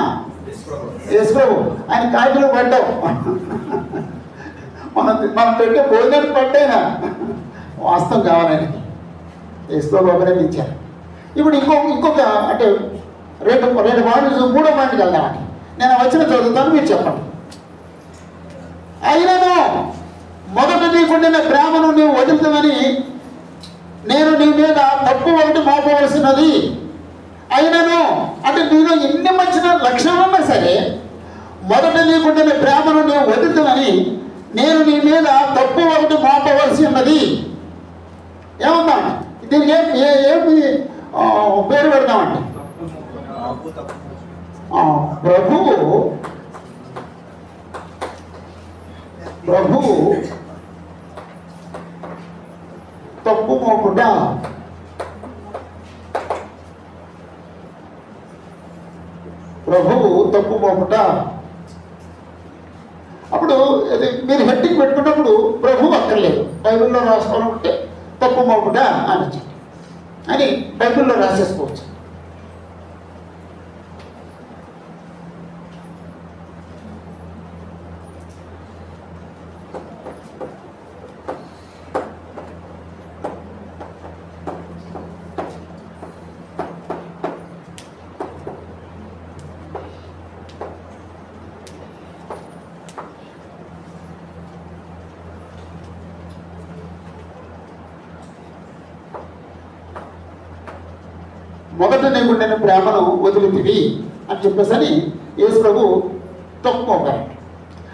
యేసు ప్రభు. ఆయన కాఫీలో పడ్డావు, మనం పెట్టే భోజనానికి పడ్డాయినా వాస్తవం కావాలని యేసు ప్రభు అభినందించారు. ఇప్పుడు ఇంకొక అంటే రెండు మాటలు, మూడో మాటకి వెళ్దామండి. నేను వచ్చిన చదువుతాను, మీరు చెప్పండి. అయినను మొదట నీకుండిన ప్రేమను నీవు వదులుతామని నేను నీ మీద తప్పు ఒకటి మోపవలసినది. అయినను అంటే నీలో ఎన్ని మంచి లక్షణాలు ఉన్నా సరే, మొదట నీకుండిన ప్రేమను నీవు వదులుతామని నేను నీ మీద తప్పు ఒకటి మోపవలసి ఉన్నది. ఏమన్నామండి? దీనికి ఏమి పేరు పెడతామండి? ప్రభువు తప్పు మోపుట. ప్రభువు తప్పు మోపుట. అప్పుడు మీరు హెడ్డింగ్ పెట్టుకున్నప్పుడు ప్రభు అక్కర్లేదు, బైబిల్లో రాసుకోవాలంటే తప్పు మోపుట అనొచ్చు అని బైబిల్లో రాసేసుకోవచ్చు. మొదట నీకుండిన ప్రేమను వదిలితివి అని చెప్పేసి యేసు ప్రభు తప్పుకోగారు.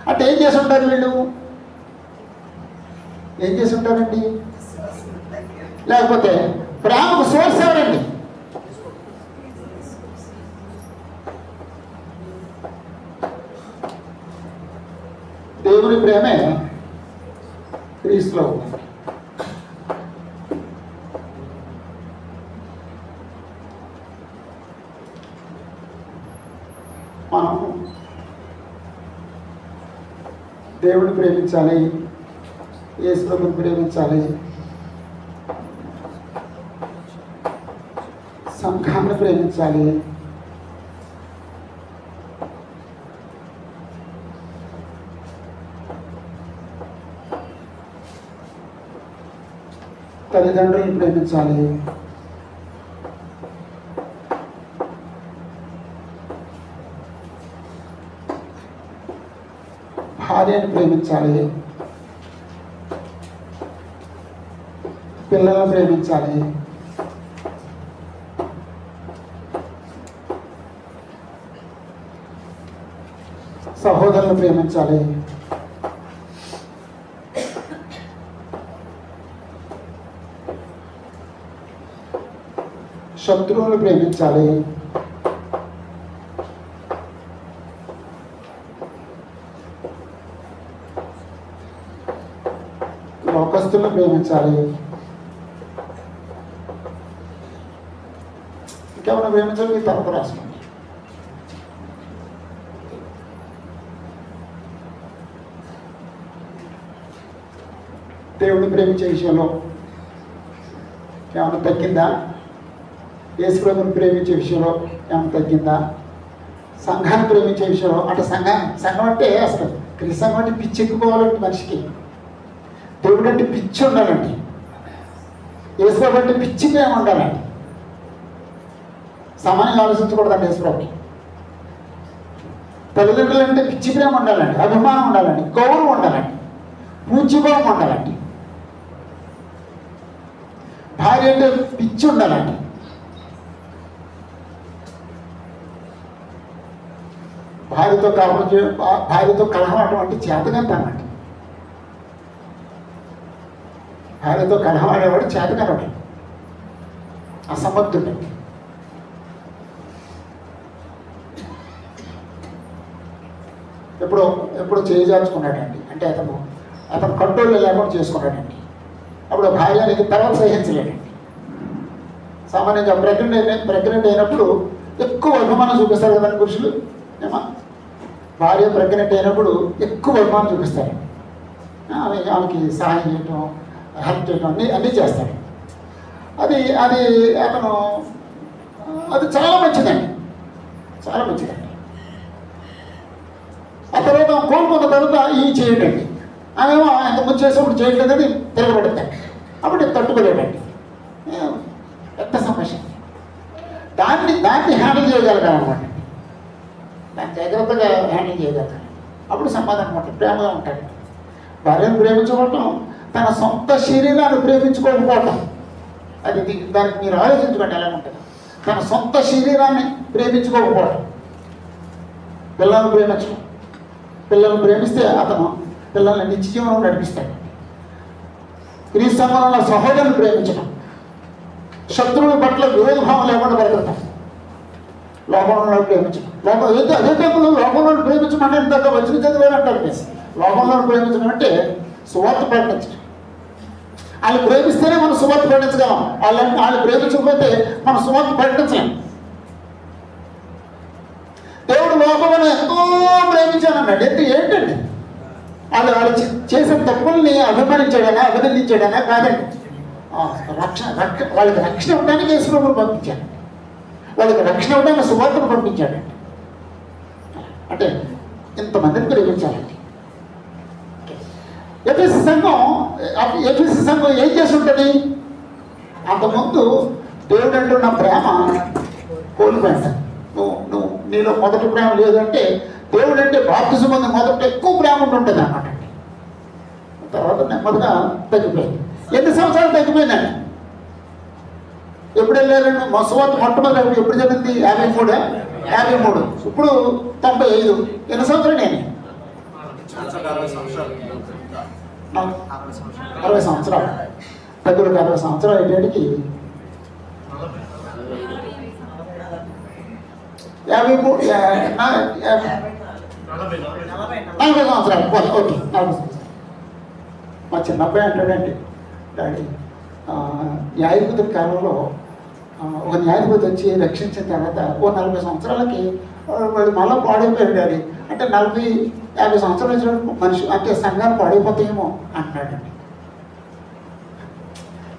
అంటే ఏం చేసి ఉంటారు వీళ్ళు? ఏం చేసి ఉంటారండి? లేకపోతే ప్రేమకు సోర్స్ ఎవరండి? దేవుని ప్రేమే క్రీస్తులో ఉంది. మనం దేవుడిని ప్రేమించాలి, యేసు ప్రభుని ప్రేమించాలి, సంఘాన్ని ప్రేమించాలి, తల్లిదండ్రులను ప్రేమించాలి, భార్యను ప్రేమించాలి, పిల్లలను ప్రేమించాలి, సహోదరులను ప్రేమించాలి, శత్రువులను ప్రేమించాలి, లోకస్తులను ప్రేమించాలి. ఇంకేమైనా ప్రేమించాలి? మీ తరపు రాసుకోండి. దేవుడిని ప్రేమించే విషయంలో ఏమైనా తగ్గిందా? యేసు ప్రభువుని ప్రేమించే విషయంలో ఏమైనా తగ్గిందా? సంఘాన్ని ప్రేమించే విషయంలో అంటే సంఘం అంటే అసలు క్రీస్తు సంఘం అంటే పిచ్చి ఎక్కుకోవాలంటే మనిషికి. దేవుడు అంటే పిచ్చి ఉండాలండి. యేసు ప్రభు అంటే పిచ్చి ప్రేమ ఉండాలండి. సామాన్యంగా ఆలోచించకూడదండి. యేసు ప్రభుకి తల్లిదండ్రులు అంటే పిచ్చి ప్రేమ ఉండాలండి, అభిమానం ఉండాలండి, గౌరవం ఉండాలండి, పూజ్యభావం ఉండాలండి. భార్య అంటే పిచ్చి ఉండాలండి. భార్యతో భార్యతో కలహం అటువంటి చేతకంతానండి. భార్యతో కలహం ఆడేవాడు చేతకనవాడు, అసమర్థుడండి. ఎప్పుడు చేజార్చుకున్నాడండి. అంటే అతను కంట్రోల్ లేకుండా చేసుకున్నాడండి. అప్పుడు భార్య అనేది తర్వాత సహించలేడండి. సామాన్యంగా ప్రెగ్నెంట్ అయినప్పుడు ఎక్కువ అభిమానం చూపిస్తారు కదండి పురుషులు. ఏమా భార్య ప్రెగ్నెంట్ అయినప్పుడు ఎక్కువ అభిమానం చూపిస్తారు. ఆమెకి సహాయం చేయటం, హెల్ప్ చేయటం అన్నీ చేస్తాడు. అది చాలా మంచిదండి, చాలా మంచిదండి. ఆ తర్వాత కోలుకున్న తర్వాత ఇవి చేయడండి. ఆమెమో ఎంత ముందు చేసేప్పుడు చేయట్లేదని తిరగబడుతాయి. అప్పుడు తట్టుకోలేడండి. పెద్ద సమస్య. దాన్ని హ్యాండిల్ చేయగలగాలన్నమాట. దాన్ని జాగ్రత్తగా హ్యాండిల్ చేయగలగాలి. అప్పుడు సమాధానం ఉంటుంది, ప్రేమగా ఉంటాడు. భార్యను ప్రేమించుకోవటం, తన సొంత శరీరాన్ని ప్రేమించుకోకపోవటం, అది దానికి మీరు ఆలోచించుకోండి ఎలా ఉంటుంది. తన సొంత శరీరాన్ని ప్రేమించుకోకపోవటం, పిల్లలను ప్రేమించడం. పిల్లలను ప్రేమిస్తే అతను పిల్లల్ని నిత్య జీవనం నడిపిస్తాడు. క్రీస్తు సంఘంలో సహోదరుని ప్రేమించడం, శత్రువుల పట్ల విరోధభావం లేకుండా బ్రతకటం, లోకంలో ప్రేమించడం. అదే టైంలో లోకంలో ప్రేమించమంటే ఇంత వచ్చిన చదివేది అంటారు. లోకంలో ప్రేమించడం అంటే సువార్త ప్రకటించడం. వాళ్ళు ప్రేమిస్తేనే మనం సువార్త ప్రకటించగలం. వాళ్ళు ప్రేమించకపోతే మనం సువార్త ప్రకటించలేం. దేవుడు లోకంలో ఎంతో ప్రేమించానన్నాడు. ఏంటండి వాళ్ళు చేసిన తప్పుల్ని అభిమానించాడనా, అభినందించాడనా? కాదండి. వాళ్ళకి రక్షణ ఇవ్వడానికి యేసు ప్రభువును పంపించాడు. వాళ్ళకి రక్షణ ఇవ్వడానికి సువార్తను పంపించాడండి. అంటే ఇంతమందిని ప్రేమించాలండి. ఎఫెసీ సంఘం ఏం చేసి ఉంటుంది? అంతకుముందు దేవుడు అంటున్న ప్రేమ కోల్పోయాడు. నువ్వు నీలో మొదటి ప్రేమ లేదంటే దేవుడు అంటే బాప్తిజం పొందిన మొదట ఎక్కువ ప్రేమ ఉంటుంది అన్నమాట. తర్వాత నెమ్మదిగా తగ్గిపోయింది. ఎన్ని సంవత్సరాలు తగ్గిపోయిందండి? ఎప్పుడు వెళ్ళారండి? సువార్త మొట్టమొదటి ఎప్పుడు జరిగింది? 53. ఇప్పుడు 95. ఎన్ని సంవత్సరాలు నేను? 60 సంవత్సరాలు. పెద్దలకు 60 సంవత్సరాలు అయ్యేటికి 40 సంవత్సరాలు. ఓకే, 40 సంవత్సరాలు. మా చిన్న అబ్బాయి అంటాడండి, డాడీ న్యాయపతి కాలంలో ఒక న్యాయపతి వచ్చి రక్షించిన తర్వాత 40 సంవత్సరాలకి వాడు మళ్ళీ పాడైపోయాడు డాడీ. అంటే 40-50 సంవత్సరాలు వచ్చినప్పుడు మనిషి అంటే సంఘాలు పాడైపోతాయేమో అంటున్నాడండి.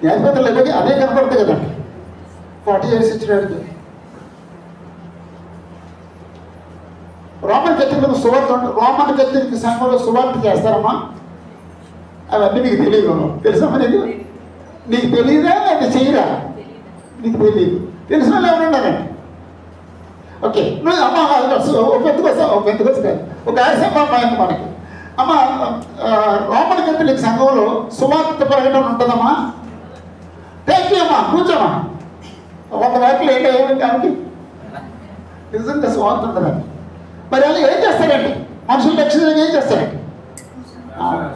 న్యాయపతులు అదే కనపడతాయి కదండి. 40 years ఇచ్చినాడికి. రోమన్ కథలిక్ సంఘంలో సువార్త చేస్తారమ్మా? అవన్నీ నీకు తెలియదు. తెలుసమ్మా? నీకు తెలియదా? అది చెయ్యరా? నీకు తెలియదు. తెలిసిన వాళ్ళు ఎవరున్నారండి? ఓకే, నువ్వు అమ్మ పెద్దకొస్తా ఒక ఆశమ్మ అమ్మాయి మనకి. అమ్మ రోమన్ కథలిక్ సంఘంలో సువార్త ప్రకటన ఉంటుందమ్మా? థ్యాంక్ యూ అమ్మా, కూర్చోమ్మా. 100 వాటిలో ఏంటి ఆమెకి నిజంగా సువార్త ఉంటుందండి. మరి వాళ్ళు ఏం చేస్తారండి? మనుషులు రక్షించడానికి ఏం చేస్తారండి?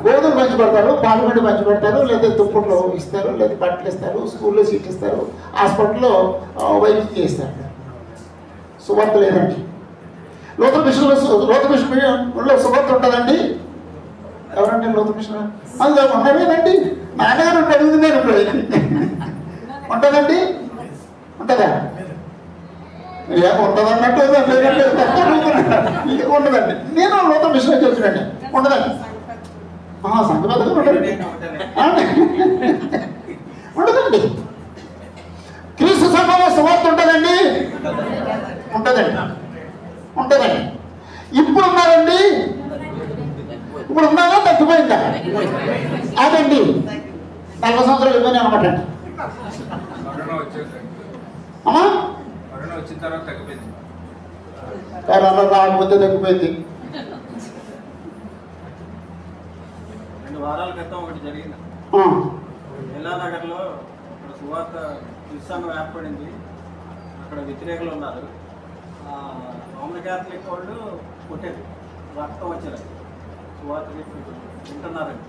గోధులు పంచి పెడతారు, పార్లమెంట్ పంచి పెడతారు, లేదా దుప్పట్లో ఇస్తారు, లేదా బట్టలు ఇస్తారు, స్కూల్లో సీట్ ఇస్తారు, హాస్పిటల్లో వైద్యం చేస్తారు. సువార్త లేదండి. లోతర్ మిషన్లో సువార్త ఉంటుందండి? ఎవరండి లోతర్ మిషన్? అందులో ఉండలేదండి. నాన్నగారు అడుగుతున్నాను ఇప్పుడు. ఉంటుందండి? ఉంటుందా? ఉంటుందన్నట్టు ఉండదండి. నేను లోతర్ మిషన్ చూస్తున్నాండి. ఉండదండి. సంఘ పెద్దగా ఉండదండి. ఉండదండి. క్రీస్తు సంఘంలో సువార్త ఉంటుందండి, ఉంటుందండి. ఇప్పుడు ఉన్నారండి, ఇప్పుడు ఉన్నారా తగ్గిపోయిందా? అదండి 40 సంవత్సరాలు ఇవ్వని అనమాట అండి. అమ్మా కరోనా రాకపోతే తగ్గిపోయింది. 2 వారాల క్రితం ఒకటి జరిగింది. ఎల్లానగర్లో అక్కడ సువార్త క్రిస్టియన్ ఏర్పడింది. అక్కడ వ్యతిరేకులు ఉన్నారు. రోమన్ క్యాథలిక్ వాళ్ళు కొట్టారు, రక్తం వచ్చారు. సువార్త వింటున్నారండి.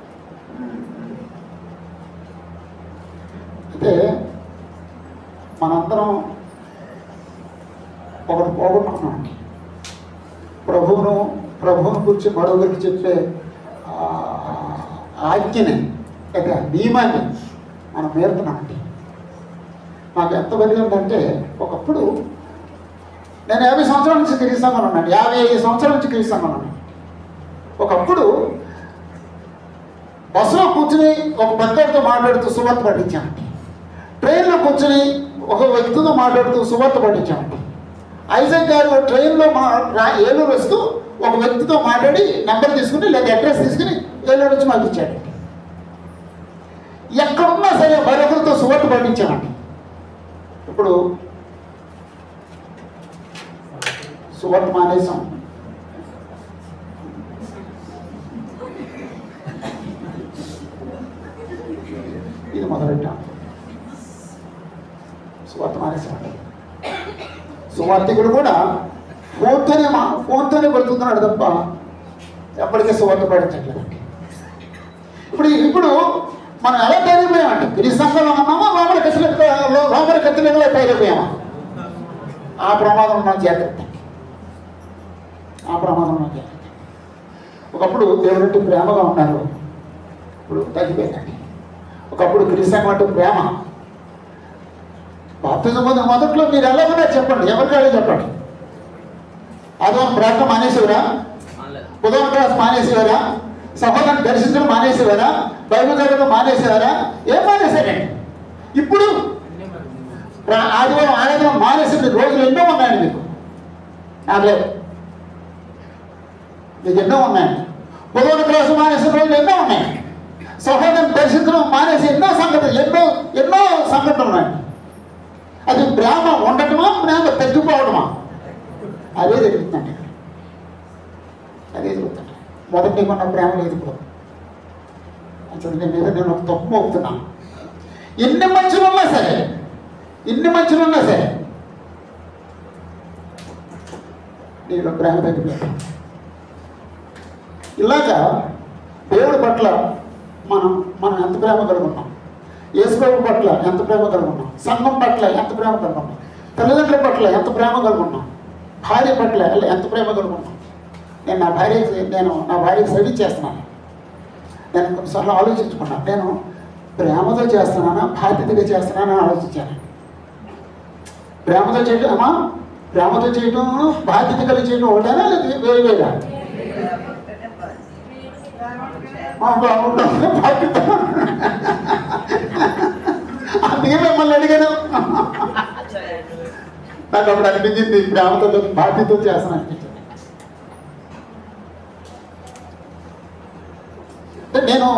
అయితే మనందరం ఒకటి పోగొట్టుకున్నామండి. ప్రభువును గురించి మరొకరికి చెప్పే ఆజ్ఞని లేదా నియమాన్ని మనం మేరుతున్నామండి. నాకు ఎంత కలిగిందంటే, ఒకప్పుడు నేను 50 సంవత్సరాల నుంచి క్రీస్తామని ఉన్నాను, 55 సంవత్సరాల నుంచి క్రీస్తామని ఉన్నాను. ఒకప్పుడు బస్సులో కూర్చుని ఒక పెద్దడితో మాట్లాడుతూ సువార్త పట్టించామండి. ట్రైన్లో కూర్చుని ఒక వ్యక్తితో మాట్లాడుతూ సువార్త పట్టించామండి. ఐజాక్ గారు ట్రైన్లో ఏలూరు వస్తూ ఒక వ్యక్తితో మాట్లాడి నెంబర్ తీసుకుని లేదా అడ్రస్ తీసుకుని ఏలూరు నుంచి మాకు ఇచ్చాడు. ఎక్కడున్నా సరే మరొకరితో సువార్త పట్టించామండి. ఇప్పుడు సువార్త మానేసాం. ఇది మొదలెట్టాం. సువార్త మానేసామండి. సువార్తికుడు కూడా ఫోన్తోనే పడుతున్నాడు తప్ప ఎప్పటికీ సువార్త పడించట్లేదండి. ఇప్పుడు మనం ఎలా తయారైపోయామండి? క్రీస్తు సంఘంలో ఉన్నామా, రోమన్ కథలికలో తయారైపోయామా? ఆ ప్రమాదం ఉన్న జాగ్రత్త. ఒకప్పుడు దేవుడు ప్రేమగా ఉన్నారు, ఇప్పుడు తగ్గిపోయిందండి. ఒకప్పుడు క్రీస్తు సంఘం అంటే ప్రేమ. బాప్తిజం మొదట్లో మీరు ఎలా ఉన్నా చెప్పండి, ఎవరికాడే చెప్పండి. ఆదివారం ప్రార్థన మానేసేవారా? ఉదయం క్లాస్ మానేసేవారా? సభలను దర్శించడం మానేసేవారా? బైబిల్ చదవడం మానేసేవారా? ఏం మానేశారండి? ఇప్పుడు ఆదివారం ఆరాధన మానేసిన రోజులు ఎన్నో ఉన్నాయండి. నాకు మీకు ఎన్నో ఉన్నాయండి. ఉదయం క్లాసు మానేసిన రోజులు ఎన్నో ఉన్నాయండి. సభలను దర్శించడం మానేసి ఎన్నో సంఘటనలు ఉన్నాయండి. అది ప్రేమ ఉండటమా, ప్రేమ తగ్గిపోవడమా? అదే జరుగుతుందండి. మొదటి కొన్న ప్రేమ లేదు. ఇప్పుడు అసలు నేను ఒక తప్పు అవుతున్నాను. ఎన్ని మంచులు ఉన్నా సరే నేను ప్రేమ తగ్గిపోయాను. ఇలాగా దేవుడి పట్ల మనం ఎంత ప్రేమ కలుగున్నాం, యేసుప్రభు పట్ల ఎంత ప్రేమ కలుగున్నాం, సంఘం పట్ల ఎంత ప్రేమ కలుగున్నాం, తల్లిదండ్రుల పట్ల ఎంత ప్రేమ కలుగున్నాం, భార్య పట్ల ఎంత ప్రేమ కలుగున్నాం. నేను నా భార్యకి సర్వీస్ చేస్తున్నాను. నేను కొన్నిసార్లు ఆలోచించుకున్నాను, నేను ప్రేమతో చేస్తున్నానా, బాధ్యతగా చేస్తున్నానా అని ఆలోచించాను. ప్రేమతో చేయడం బాధ్యత కలిగి చేయడం ఒకటేనా, లేదా వేరువేరా? బాధ్యత. అందుకే మిమ్మల్ని అడిగాను. నాకు అప్పుడు అనిపించింది, ప్రేమతో బాధ్యతతో చేస్తాను అనిపించింది. నేను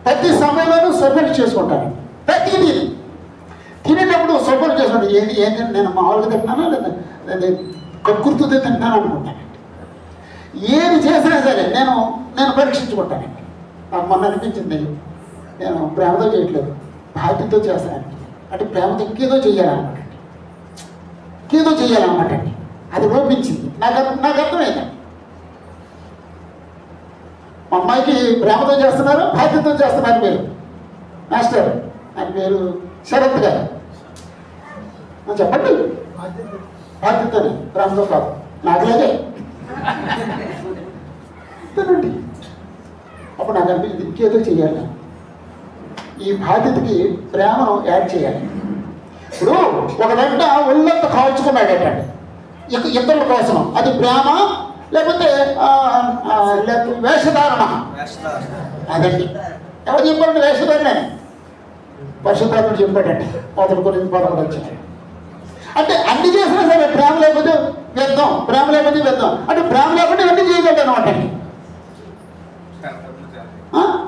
ప్రతి సమయంలోనూ సపోర్ట్ చేసుకుంటాను. ప్రతిదీ తినేటప్పుడు సపోర్ట్ చేసుకుంటాను. ఏంటి నేను మామూలుగా తింటున్నానా లేదా కక్కుర్తుతో తింటున్నాను అనుకుంటాను. ఏది చేసినా సరే నేను పరీక్షించుకుంటానండి. నాకు మొన్న అనిపించింది, నేను ప్రేమతో చేయట్లేదు, బాధ్యతతో చేస్తాను. అంటే ప్రేమతో ఇంకేదో చెయ్యాలన్నమాట అండి. అది లోపించింది. నాకు అర్థమైంది. మా అమ్మాయికి ప్రేమతో చేస్తున్నారు, బాధ్యతతో చేస్తున్నారు. మీరు మాస్టర్ ఆయన పేరు శరత్ గారు చెప్పండి. బాధ్యతని, ప్రేమతో కాదు. నాకులాగే తినండి. అప్పుడు నాకు అనిపించింది, ఇంకేదో చెయ్యాలి. ఈ బాధ్యతకి ప్రేమను యాడ్ చేయాలి. ఇప్పుడు ఒక గంట ఒళ్ళంతా కాల్చుకున్నాడటండి ఇతరుల కోసం. అది ప్రేమ లేకపోతే వేషధారణ. అదండి ఎవరు చెప్పారండి వేషధారణ? పరిశుద్ధాత్ముడు చెప్పాడండి. మొదటి గురించి పదకొండు వచ్చింది. అంటే అన్ని చేసినా సరే ప్రేమ లేకపోతే వ్యర్థం, ప్రేమ లేకపోతే వ్యర్థం. అంటే ప్రేమ లేకుండా అన్ని చేయగలడు అనమాట అండి.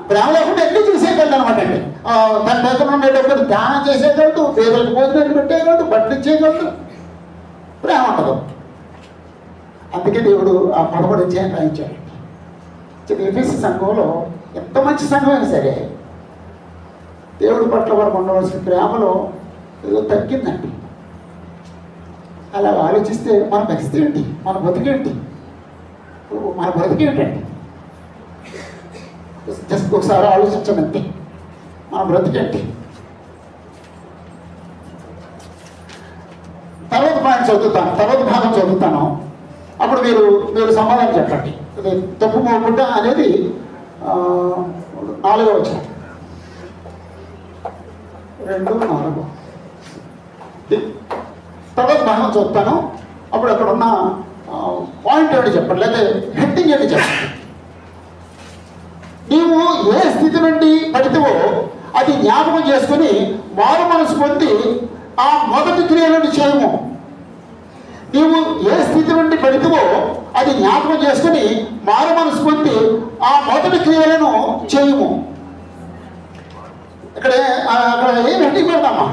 ప్రేమ లేకుండా అన్ని చేసేయగలడు అనమాట అండి. తన దగ్గర ఉండేటప్పుడు దానం చేసేయగలడు, పేదలకు భోజనాలు పెట్టేయగలడు, బట్టలు ఇచ్చేయగలడు. ప్రేమ ఉండదు. అందుకే దేవుడు ఆ 11 అధ్యాయం రాయించాడు. ఎఫెసీ సంఘంలో ఎంత మంచి సంఘమైనా సరే దేవుడి పట్ల వరకు ఉండవలసిన ప్రేమలో ఏదో తగ్గిందండి. అలా ఆలోచిస్తే మన పరిస్థితి ఏంటి, మన బతికేంటి, మన బ్రతికేంటండి? జస్ట్ ఒకసారి ఆలోచించండి అంతే. మన బ్రతికేంటి? తర్వాత పాయింట్ చదువుతాను, తర్వాత భాగం చదువుతాను. అప్పుడు మీరు సమాధానం చెప్పండి. తప్పు పోకుండా అనేది 4వ వచనం, 2, 4. తర్వాత భాగం చదువుతాను. అప్పుడు అక్కడ ఉన్న పాయింట్ ఏంటి చెప్పండి, లేదా హెడ్డింగ్ ఏంటి చెప్పండి. నీవు ఏ స్థితి నుండి పడితేవో అది జ్ఞాపకం చేసుకుని మారు మనసు పొంది ఆ మొదటి క్రియలను చేయము. నీవు ఏ స్థితి నుండి పడితేవో అది జ్ఞాపకం చేసుకుని మారు మనసు పొంది ఆ మొదటి క్రియలను చేయము. అక్కడ ఏం హెడ్డింగ్ పెడతామా?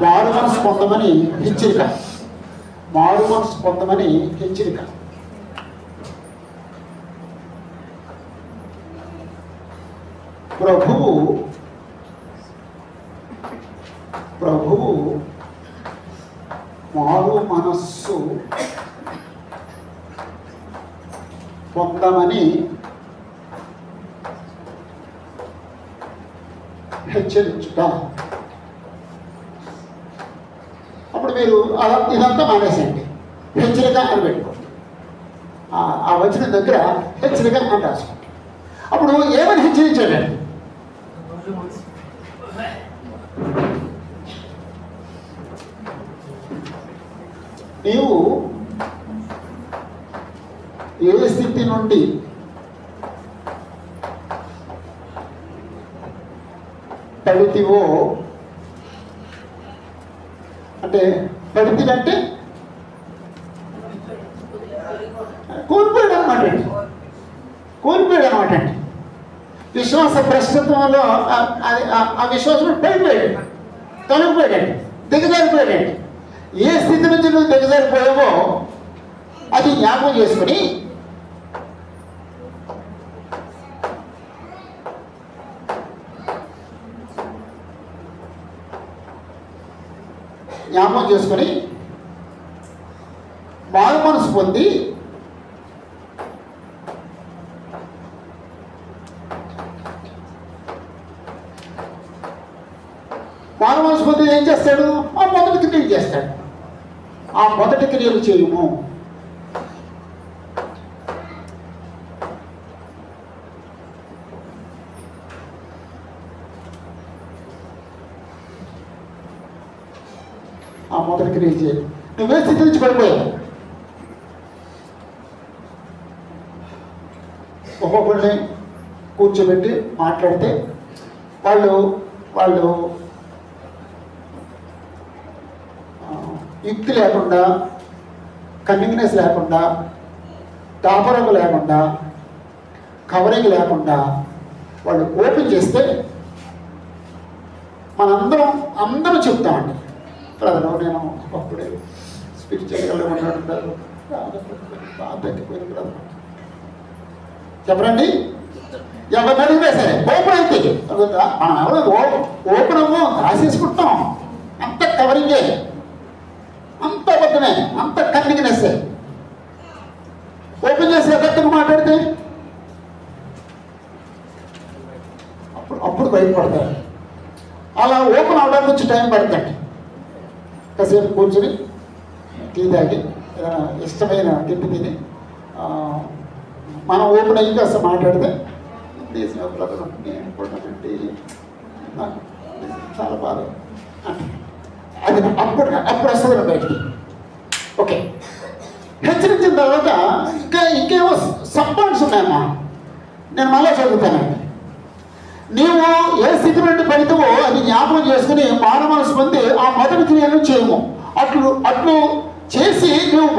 మారు మనసు పొందమని హెచ్చరిక. మారు మనసు పొందమని హెచ్చరిక. ప్రభువు మారు మనస్సు పొందమని హెచ్చరించుట. అప్పుడు మీరు ఇదంతా మానేసండి, హెచ్చరిక అని పెట్టుకోండి. ఆ వచ్చిన దగ్గర హెచ్చరిక అని రాసుకోండి. అప్పుడు ఏమని హెచ్చరించాడండి? నీవు ఏ స్థితి నుండి పడితివో, అంటే పడితివంటే కోల్పోయాడు అనమాట అండి. కోల్పోయాడు అనమాట అండి. విశ్వాస భ్రష్టత్వంలో ఆ విశ్వాసం పడిపోయాడు, తొలగిపోయాడండి, దిగజారిపోయాడండి. ఏ స్థితి నుంచి నువ్వు దిగజారిపోయావో అది జ్ఞాపకం చేసుకుని మారు మనసు పొంది మారు మనసు పొంది ఏం చేస్తాడు? ఆ మొదటి క్రియలు చేస్తాడు. ఆ మొదటి క్రియలు చేయము. ఆ మొదటి క్రియలు చేయి. నువ్వే స్థితి నుంచి పడిపోయావు. ఒక్కొక్కరిని కూర్చోబెట్టి మాట్లాడితే వాళ్ళు యుక్తి లేకుండా, కన్నింగ్నెస్ లేకుండా, టాపరంగు లేకుండా, కవరింగ్ లేకుండా వాళ్ళు ఓపెన్ చేస్తే అందరూ చెప్తామండి. బ్రదర్, నేను అప్పుడే స్పిరిచువల్గా మాట్లాడుతారు, బాగా తగ్గిపోయిన బ్రదర్ చెప్పరండి. ఎవరిని అడిగినా సరే ఓపెన్ అయితే మనం ఎవరు ఓపెన్ అవ్వం, రాసేసుకుంటాం. అంత కవరింగే, అంత అబద్ధమే, అంత కన్నింగ్నెస్. ఓపెన్ చేసి అబద్ధంగా మాట్లాడితే అప్పుడు బయటపడతారు. అలా ఓపెన్ అవడానికి వచ్చి టైం పడుతుంది. కాసేపు కూర్చుని టీ తాగి ఇష్టమైన తిండి తిని మనం ఓపెన్ అయ్యి కాస్త మాట్లాడితే నాకు చాలా బాధ అది అప్పుడు వస్తుంది బయటికి. ఓకే, హెచ్చరించిన తర్వాత ఇంకేమో సబ్ పాయింట్స్ ఉన్నాయమ్మా. నేను మళ్ళీ చదువుతానండి. నీవు ఏ స్థితి నుండి పడితేవో అది జ్ఞాపకం చేసుకుని మారు మనసు పొంది ఆ మొదటి క్రియలను చేయము. అట్లు చేసి నువ్వు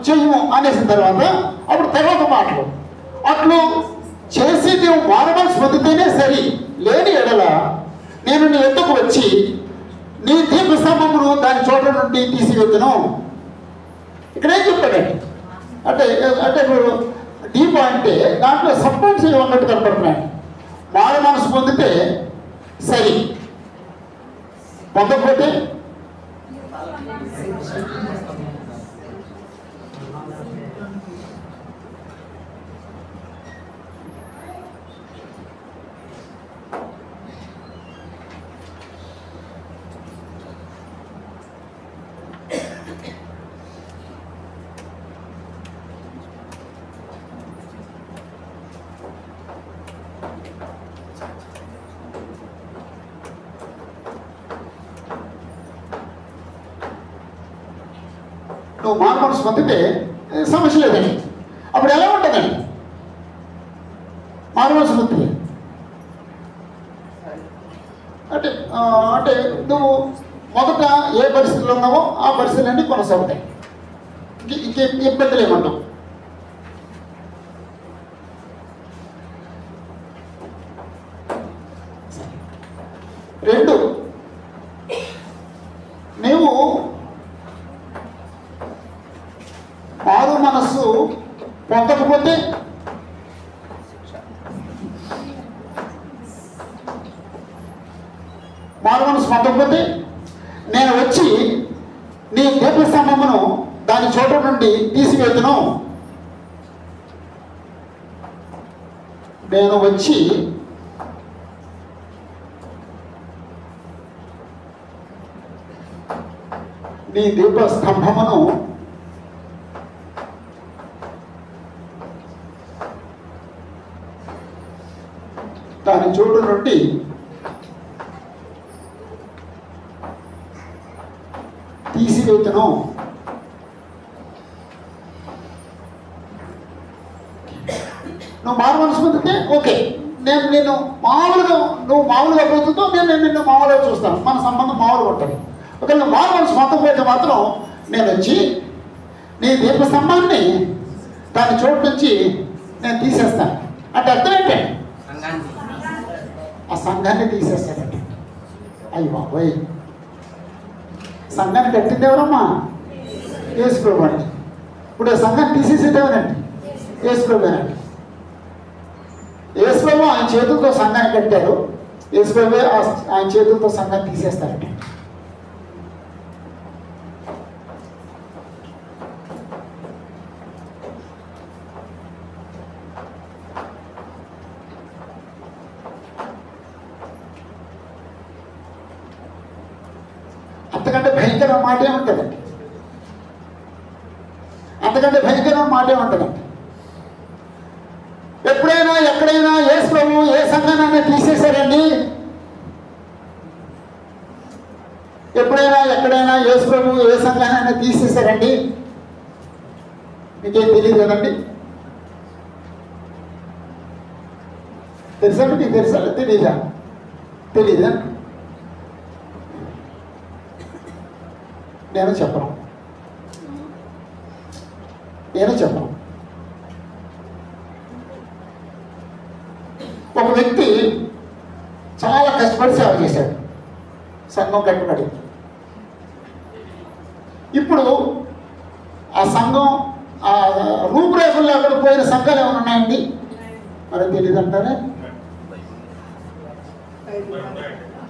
చేయము అనేసిన తర్వాత అప్పుడు తర్వాత మాటలు, అట్లు చేసి నువ్వు మారు మనసు పొందితేనే సరి, లేని ఎడల నేను నీ ఎద్దుకు వచ్చి నీ దీపస్తంభమును దాని చోట నుండి తీసివేతును. ఇక్కడ ఏం చెప్పాడండి అంటే ఇప్పుడు డీప్ అంటే దాంట్లో సబ్ పాయింట్స్ ఉన్నట్టు కనపడుతున్నాయి. మారు మనసు పొందితే సరి, పొందకపోతే నువ్వు మారు మనసు పొందితే సమస్య లేదండి. అప్పుడు ఎలా ఉంటుందండి మారు మనసు పొందితే? అంటే నువ్వు మొదట ఏ పరిస్థితుల్లో ఉన్నావో ఆ పరిస్థితులన్నీ కొనసాగుతాయి. ఇంకేం ఇబ్బందులు ఏమంటావు? రెండు, నీవు మారు మనస్సు పొందకపోతే నేను వచ్చి నీ దీపస్తంభమును దాని చోట నుండి తీసివేతును. నేను వచ్చి నీ దీపస్తంభమును దాని చోటు నుండి తీసివేతును. నువ్వు మారు మనసు పొందితే ఓకే, నేను నువ్వు మామూలుగా పోతుందో నేను నిన్ను మామూలుగా చూస్తాను, మన సంబంధం మామూలుగా ఉంటుంది. ఒకవేళ నువ్వు మారు మనసు పొందకపోతే మాత్రం నేను వచ్చి నీ దీపస్తంభాన్ని దాని చోటు నుంచి నేను తీసేస్తాను. అంటే అర్థం ఏంటంటే ఆ సంఘాన్ని తీసేస్తాడండి. అయ్యి బాబోయ్, సంఘాన్ని కట్టింది ఎవరమ్మా? యేసుప్రభు అండి. ఇప్పుడు ఆ సంఘాన్ని తీసేసేది ఎవరండి? యేసుప్రభునండి. యేసుప్రభు ఆయన చేతులతో సంఘాన్ని కట్టారు, యేసుప్రభు ఆయన చేతులతో సంఘాన్ని తీసేస్తారండి. అంతకంటే భయంకరమైన మాట ఏముంటుందండి? అంతకంటే భయంకరమైన మాట ఏముంటుందండి? ఎప్పుడైనా ఎక్కడైనా యేసు ప్రభు ఏ సంఘాన్ని తీసేశారండి? ఎప్పుడైనా ఎక్కడైనా యేసు ప్రభు ఏ సంఘాన్ని తీసేశారండి? మీకేం తెలియదు కదండి. తెలుసా? మీకు తెలుసా? తెలీదా? నేను చెప్పను. ఒక వ్యక్తి చాలా కష్టపడి సేవ చేశాడు, సంఘం కట్టుబడి. ఇప్పుడు ఆ సంఘం ఆ రూపురేఖల్లో అక్కడ పోయిన సంఘాలు ఏమైనా ఉన్నాయండి? మరి తెలియదు అంటారే.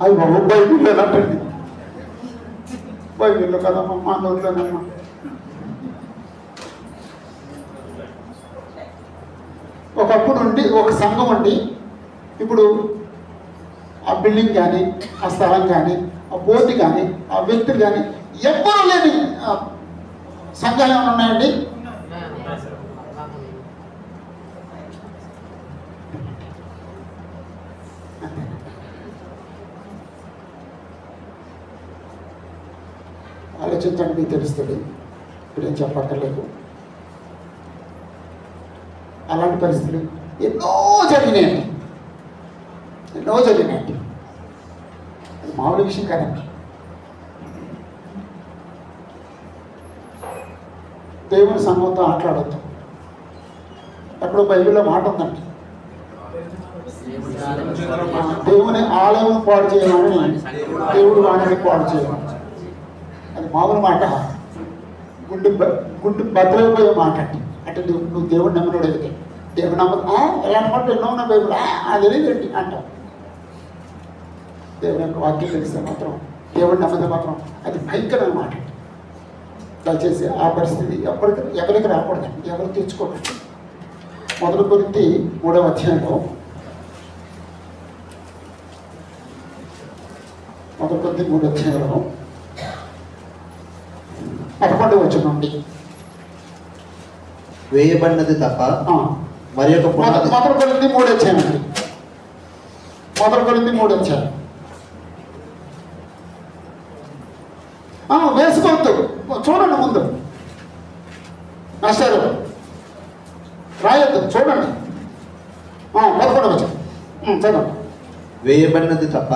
అవి బాబు బైబిల్లో అంటండి. బైబిల్లో కదమ్మా, మా నోట్లోనమ్మా. ఒకప్పుడు ఉండి ఒక సంఘం ఉండి ఇప్పుడు ఆ బిల్డింగ్ కానీ, ఆ స్థలం కానీ, ఆ బోర్డు కానీ, ఆ వ్యక్తులు కానీ ఎవ్వరూ లేని సంఘాలు ఏమైనా ఉన్నాయండి? ఆలోచించండి, మీకు తెలుస్తుంది. ఇప్పుడేం చెప్పక్కర్లేదు. అలాంటి పరిస్థితులు ఎన్నో జరిగినాయండి, ఎన్నో జరిగినాయండి. అది మామూలు విషయం కాదండి. దేవుని సంఘంతో ఆటలాడొద్దు. అప్పుడు బైబిల్లో మాట ఉందండి, దేవుని ఆలయం పాడు చేయాలని దేవుడు వాణిని పాడు చేయాలి. అది మామూలు మాట, గుండు బద్దలైపోయే మాట అండి. అంటే నువ్వు దేవుడు నమ్మనుడు అయితే దేవుడు నమ్మదు ఎలాంటి మాట ఎన్నో ఉన్న బైబుల్ అది తెలియదండి అంటావు. దేవుని యొక్క వాక్యం తెలిస్తే మాత్రం దేవుడు నమ్మది మాత్రం అది భయంకరమైన మాట. దయచేసి ఆ పరిస్థితి ఎవరికి రాకూడదండి, ఎవరు తెచ్చుకోకండి. 1 కొరింథీ 3వ అధ్యాయంలో 1 కొరింథీ 3వ అధ్యాయంలో 11వ వచనం నుండి వేయబడినది తప్ప మరి యొక్క 1 కొరింథీ 3వ అధ్యాయం అండి. 1 కొరింథీ 3వ అధ్యాయం. వేసుకోవద్దు, చూడండి ముందు మాస్టారు రాయొద్దు, చూడండి. 11వ వచనం చదవండి. వేయబడినది తప్ప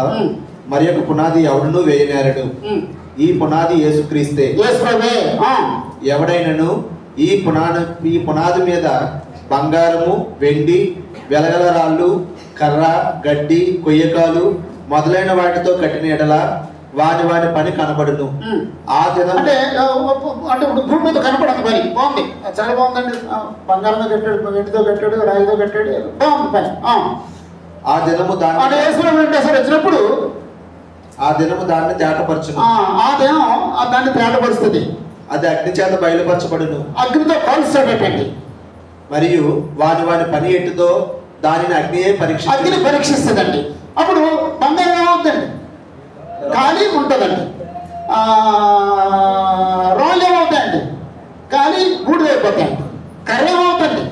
మరి యొక్క పునాది ఎవడునూ వేయనేరడు, ఈ పునాది యేసుక్రీస్తే. ఎవడైనను ఈ పునాది మీద బంగారము, వెండి, వెలగల రాళ్ళు, కర్ర, గడ్డి, కొయ్యకాలు మొదలైన వాటితో కట్టిన ఎడల వాని పని కనబడును. ఆ దినం అంటే ఇప్పుడు భూమి మీద కనపడదు పని బాగుంది, చాలా బాగుందండి. బంగారంతో కట్టాడు, వెండితో కట్టాడు, రాయితో కట్టాడు, బాగుంది పని. ఆ దినము దాన్ని వచ్చినప్పుడు ఆ దినము దాన్ని తేటపరచును. ఆ దినం దాన్ని తేటపరుస్తుంది. అది అగ్ని చేత బయలుపరచబడును. అగ్నితో కాల్స్తాడటండి. మరియు వాని పని ఎట్టుదో దానిని అగ్ని పరీక్షిస్తుందండి. అప్పుడు బంగారం ఏమవుతుందండి, ఖాళీ ఉంటుందండి. రాళ్ళు ఏమవుతాయండి, ఖాళీ బూడిదైపోతాయండి. కర్ర ఏమవుతుంది,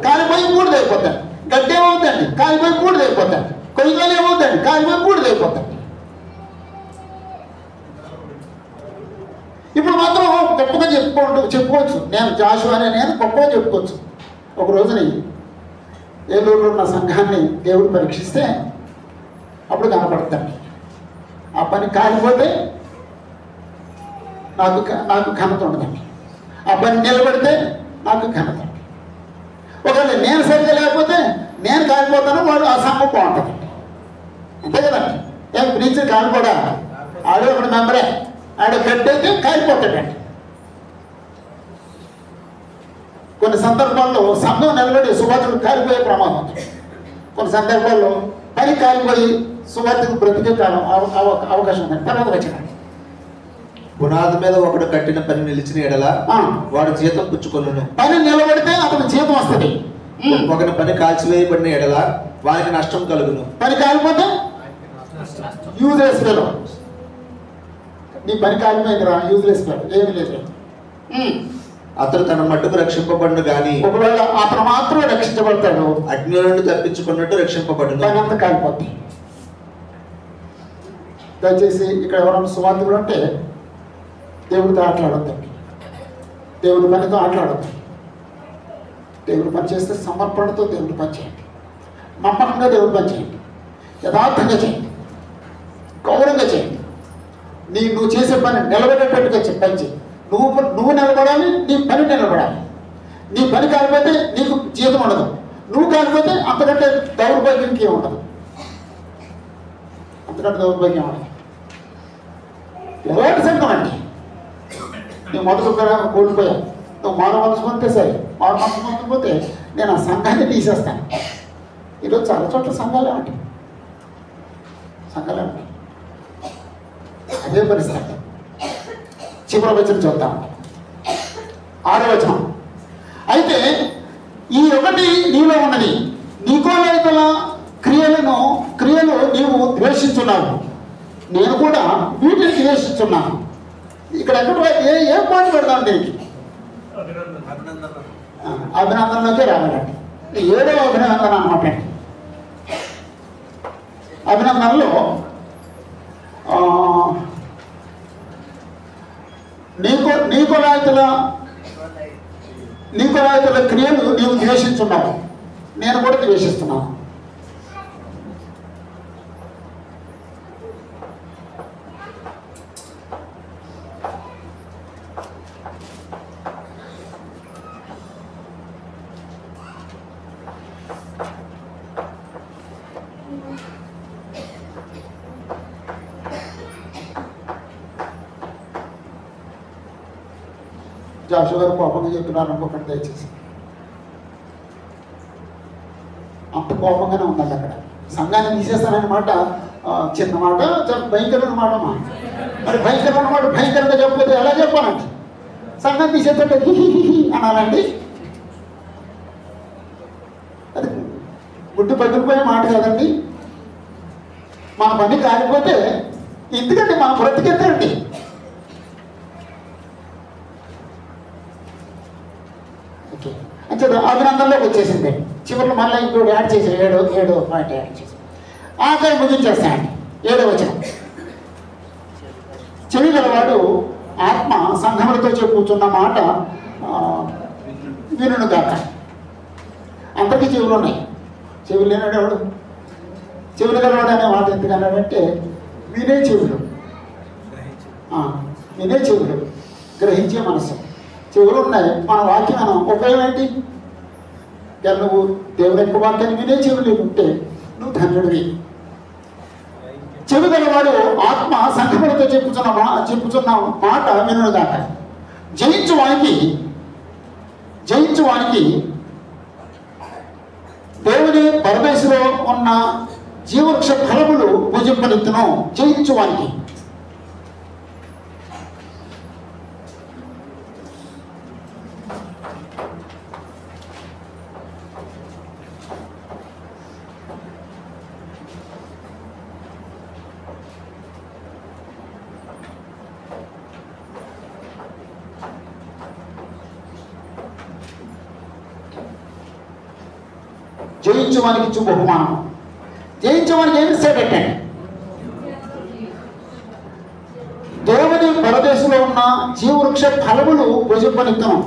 కాలిపోయి బూడిదైపోతాయి. గడ్డి ఏమవుతుంది, కాలిపోయి బూడిదైపోతాయి. కొయ్యలు ఏమవుతాయండి, కాలిపోయి బూడిదైపోతాయి. ఇప్పుడు మాత్రం గొప్పగా చెప్పుకోవచ్చు. నేను జాషువా అనే నేను గొప్పగా చెప్పుకోవచ్చు. ఒక రోజుని ఏలూరులో ఉన్న సంఘాన్ని దేవుడు పరీక్షిస్తే అప్పుడు కనపడతాను. ఆ పని కాలిపోతే నాకు ఘనత ఉండదండి. ఆ పని నిలబడితే నాకు ఘనత. ఒకవేళ నేను సరిగ్గా లేకపోతే నేను కాలిపోతాను, వాడు ఆ సంఘం బాగుంటుందండి. అంతే కదండి. ఏం ప్రీచర్ కాలిపోడా, ఆడే ఒకటి మెంబరే, ఆడ గడ్డైతే కాలిపోతాడండి. కొన్ని సందర్భాల్లో సంఘం నిలబడి సువార్తకు కాలిపోయే ప్రమాదం ఉంది. కొన్ని సందర్భాల్లో పని కాలిపోయి సువార్తకు బ్రతికే కాలం అవకాశం ఉందండి. తర్వాత వచ్చినండి. పునాది మీద ఒకడు కట్టిన పని నిలిచిన ఎడల వాడు జీతం పుచ్చుకొనును. పని నిలబడితే అతను జీతం వస్తుంది. ఒకని పని కాల్చివేయబడిన ఎడల వారికి నష్టం కలుగును. పని కాలిపోతే యూజ్లెస్ ఫెలో. నీ పని కాలిపోయిందిరా, యూజ్లెస్ ఫెలో, ఏమి లేదు. అతను తన మట్టుకు రక్షింపబడును గాని ఒకవేళ అతను మాత్రమే రక్షించబడతాడు, అగ్ని నుండి తప్పించుకున్నట్టు రక్షింపబడును. పని అంతా కాలిపోద్ది. దయచేసి ఇక్కడ ఎవరైనా సువార్తికుడు అంటే దేవుడితో ఆటలాడొద్దండి, దేవుని పనితో ఆటలాడొద్దు. దేవుని పని చేస్తే సమర్పణతో దేవుని పని చేయండి, నమ్మకంగా దేవుని పని చేయండి, యథార్థంగా చేయండి, గౌరవంగా చేయండి. నువ్వు చేసే పని నిలబడేటట్టుగా పని చేయి. నువ్వు నిలబడాలి, నీ పని నిలబడాలి. నీ పని కాకపోతే నీకు జీతం ఉండదు, నువ్వు కాకపోతే అంతకంటే దౌర్భాగ్యంకి ఉండదు, అంతకంటే దౌర్భాగ్యం ఉండదు. ఎలాంటి సంఘం అండి, నువ్వు మొదటి కోల్పోయావు, నువ్వు మారు మనసు పొందితే సరే, మారు మనసు పొందకపోతే నేను ఆ సంఘాన్ని తీసేస్తాను. ఈరోజు చాలా చోట్ల సంఘాలు ఏమండి, సంఘాలు ఏమండి, అదే పరిస్థితి. చివరి వచనం చూద్దాం, 6వ వచనం. అయితే ఈ ఒకటి నీలో ఉన్నది, నికోలైతుల క్రియలు నీవు ద్వేషించున్నావు, నేను కూడా వీటిని ద్వేషిస్తున్నాను. ఇక్కడ ఎక్కడ ఏ పాయింట్ పెడదాం దీనికి? అభినందనలోకే రావాలండి. 7వ అభినందన అన్నమాట. అభినందనలో నీకోలాయితుల నీకోలాయితుల క్రియలు నీవు ద్వేషించున్నావు, నేను కూడా ద్వేషిస్తున్నాను. జాషు గారు కోపంగా చెప్తున్నారు అనుకోకండి దయచేసి. అంత కోపంగానే ఉందండి అక్కడ. సంఘాన్ని తీసేస్తానన్నమాట చిన్న మాట, చాలా భయంకరమైన మాట. మరి భయంకరమైన మాట భయంకరంగా చెప్పకపోతే ఎలా చెప్పాలండి? సంఘాన్ని తీసేస్తుంటే అనాలండి? అది గుడ్డు పగిలిపోయే మాట కదండి. మన పని కాలిపోతే ఎందుకంటే మన బ్రతికెత్తండి. అంచేత అభినందనలోకి వచ్చేసింది. చివరిలో మళ్ళీ ఇంకోటి యాడ్ చేశారు, ఏడో పాయింట్ యాడ్ చేశారు. ఆఖరి ముగించేస్తానండి. 7వ వచనం. చెవి గలవాడు ఆత్మ సంఘములతో చెప్పుచున్న మాట వినును గాక. అందరికీ చెవులు ఉన్నాయి, చెవులు లేనాడు ఎవడు? చెవులు గలవాడు అనే మాట ఎందుకన్నాడంటే వినే చెవులు, వినే చెవులు, గ్రహించే మనసు. చెవులు ఉన్నాయి, మన వాక్యం మనం ఉపయోగం ఏంటి? నువ్వు దేవుని యొక్క వాక్యాన్ని వినే చెవులు ఉంటే నువ్వు ధన్యుడివి. చెవి గలవాడు ఆత్మ సంఘములతో చెప్పుచున్న మాట వినును దాకా. జయించువానికి దేవుని పరమేశ్వరులో ఉన్న జీవవృక్ష ఫలములు భుజింపనెత్తును. జయించువానికి జయించడానికి ఇచ్చు బహుమానం. జయించడానికి ఏమి ఇస్తాడటండి? దేవుని పరదేశంలో ఉన్న జీవవృక్ష ఫలములు భుజింపనిత్తనం.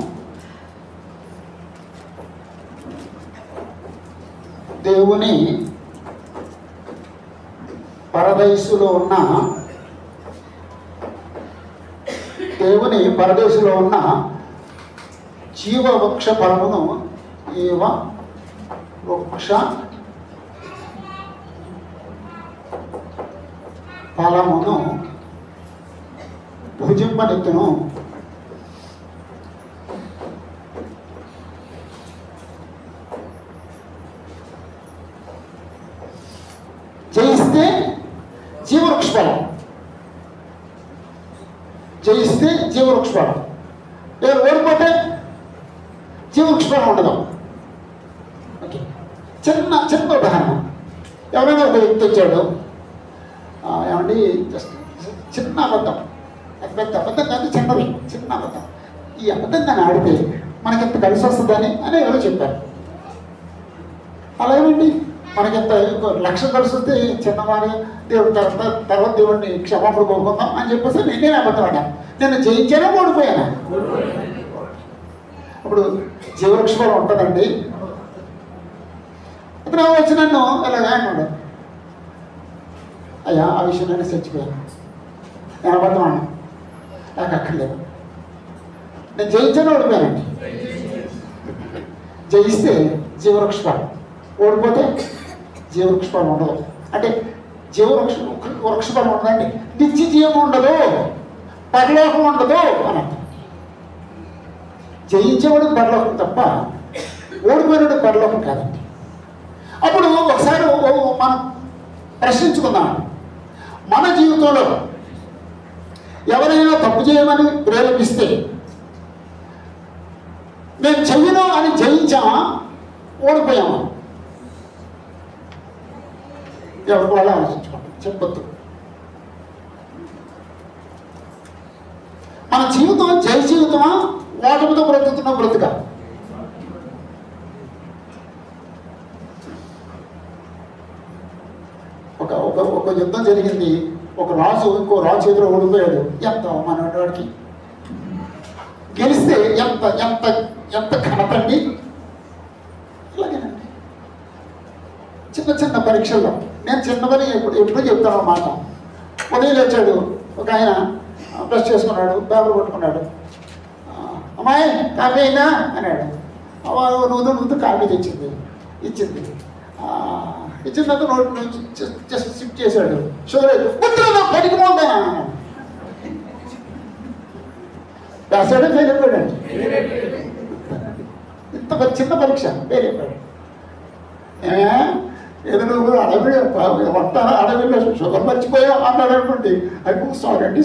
దేవుని పరదేశంలో ఉన్న జీవవృక్ష ఫలమును వృక్ష ఫలమును భుజింపనెత్తును. జయిస్తే జీవవృక్ష ఫలం, జయిస్తే జీవవృక్ష ఫలం. ఓడిపోతే జీవవృక్ష ఫలం ఉండదు. ఓకే, చిన్న ఉదాహరణ. ఎవరైనా ఒక వ్యక్తి వచ్చాడు, ఏమండి చిన్న అబద్ధం, పెద్ద అబద్ధం కాదు, చిన్న అబద్ధం. ఈ అబద్ధం దాన్ని ఆడితే మనకెంత కలిసి వస్తుందని అని ఎవరో చెప్పారు. అలా ఏమండి మనకెంత 1,00,000 కలిసి వస్తే చిన్నవాడి దేవుడి తర్వాత దేవుడిని క్షమాపణ కోరుకుందాం అని చెప్పేసి నేనే అబద్ధం ఆడాను. నేను జయించానా ఓడిపోయానా? అప్పుడు జీవవృక్ష ఫలం ఉంటుందండి. అతను వచ్చి నన్ను ఇలాగా అన్నాడు, అయ్యా ఆ విషయం నేను చచ్చిపోయాను, నేను అబద్ధం అన్నా, నాకు అక్కర్లేదు. నేను జయించాను ఓడిపోయానండి. జయిస్తే జీవవృక్ష ఫలం, ఓడిపోతే జీవవృక్ష ఫలం ఉండదు. అంటే వృక్ష ఫలం ఉండదండి, నిత్య జీవం ఉండదు, పరలోకం ఉండదు అని అర్థం. జయించేవాడు పరలోకం తప్ప ఓడిపోయినాడు పరలోకం కాదండి. అప్పుడు ఒకసారి మనం ప్రశ్నించుకుందాం, మన జీవితంలో ఎవరైనా తప్పు చేయమని ప్రేరేపిస్తే మేము చెయ్యను అని జయించామా, ఓడిపోయామా? ఎవరికి వాళ్ళు ఆలోచించుకోండి, చెప్పొద్దు. మన జీవితం జయ జీవితమా, ఓటమితో బ్రతుకుతున్న బ్రతుక? ఒక యుద్ధం జరిగింది, ఒక రాజు ఇంకో రాజు చేతిలో ఓడిపోయాడు. ఎంత అవమానం వాడికి. గెలిస్తే ఎంత ఎంత ఘనతండి. ఇలాగేనండి చిన్న చిన్న పరీక్షల్లో నేను చిన్నదని ఎప్పుడు చెప్తాను అన్నమాట. ఉదయం లేచాడు ఒక ఆయన, బ్రష్ చేసుకున్నాడు, పేపర్ కొట్టుకున్నాడు. అమ్మాయి కాఫీ అయినా అన్నాడు. నువ్వు కాఫీ ఇచ్చింది. ఇచ్చినాక నోటి నుంచి జస్ట్ సిప్ చేశాడు. షుగర్ అయితే పడికి పోతా రాశాడే ఫెయిల్ అయిపోయాడు. ఇంత చిన్న పరీక్ష ఫెయిల్ అయిపోయాడు. ఏదో నువ్వు అడవిలో షుగర్ మర్చిపోయావు అన్నాడు అనుకోండి. అయిపో సారీ అండి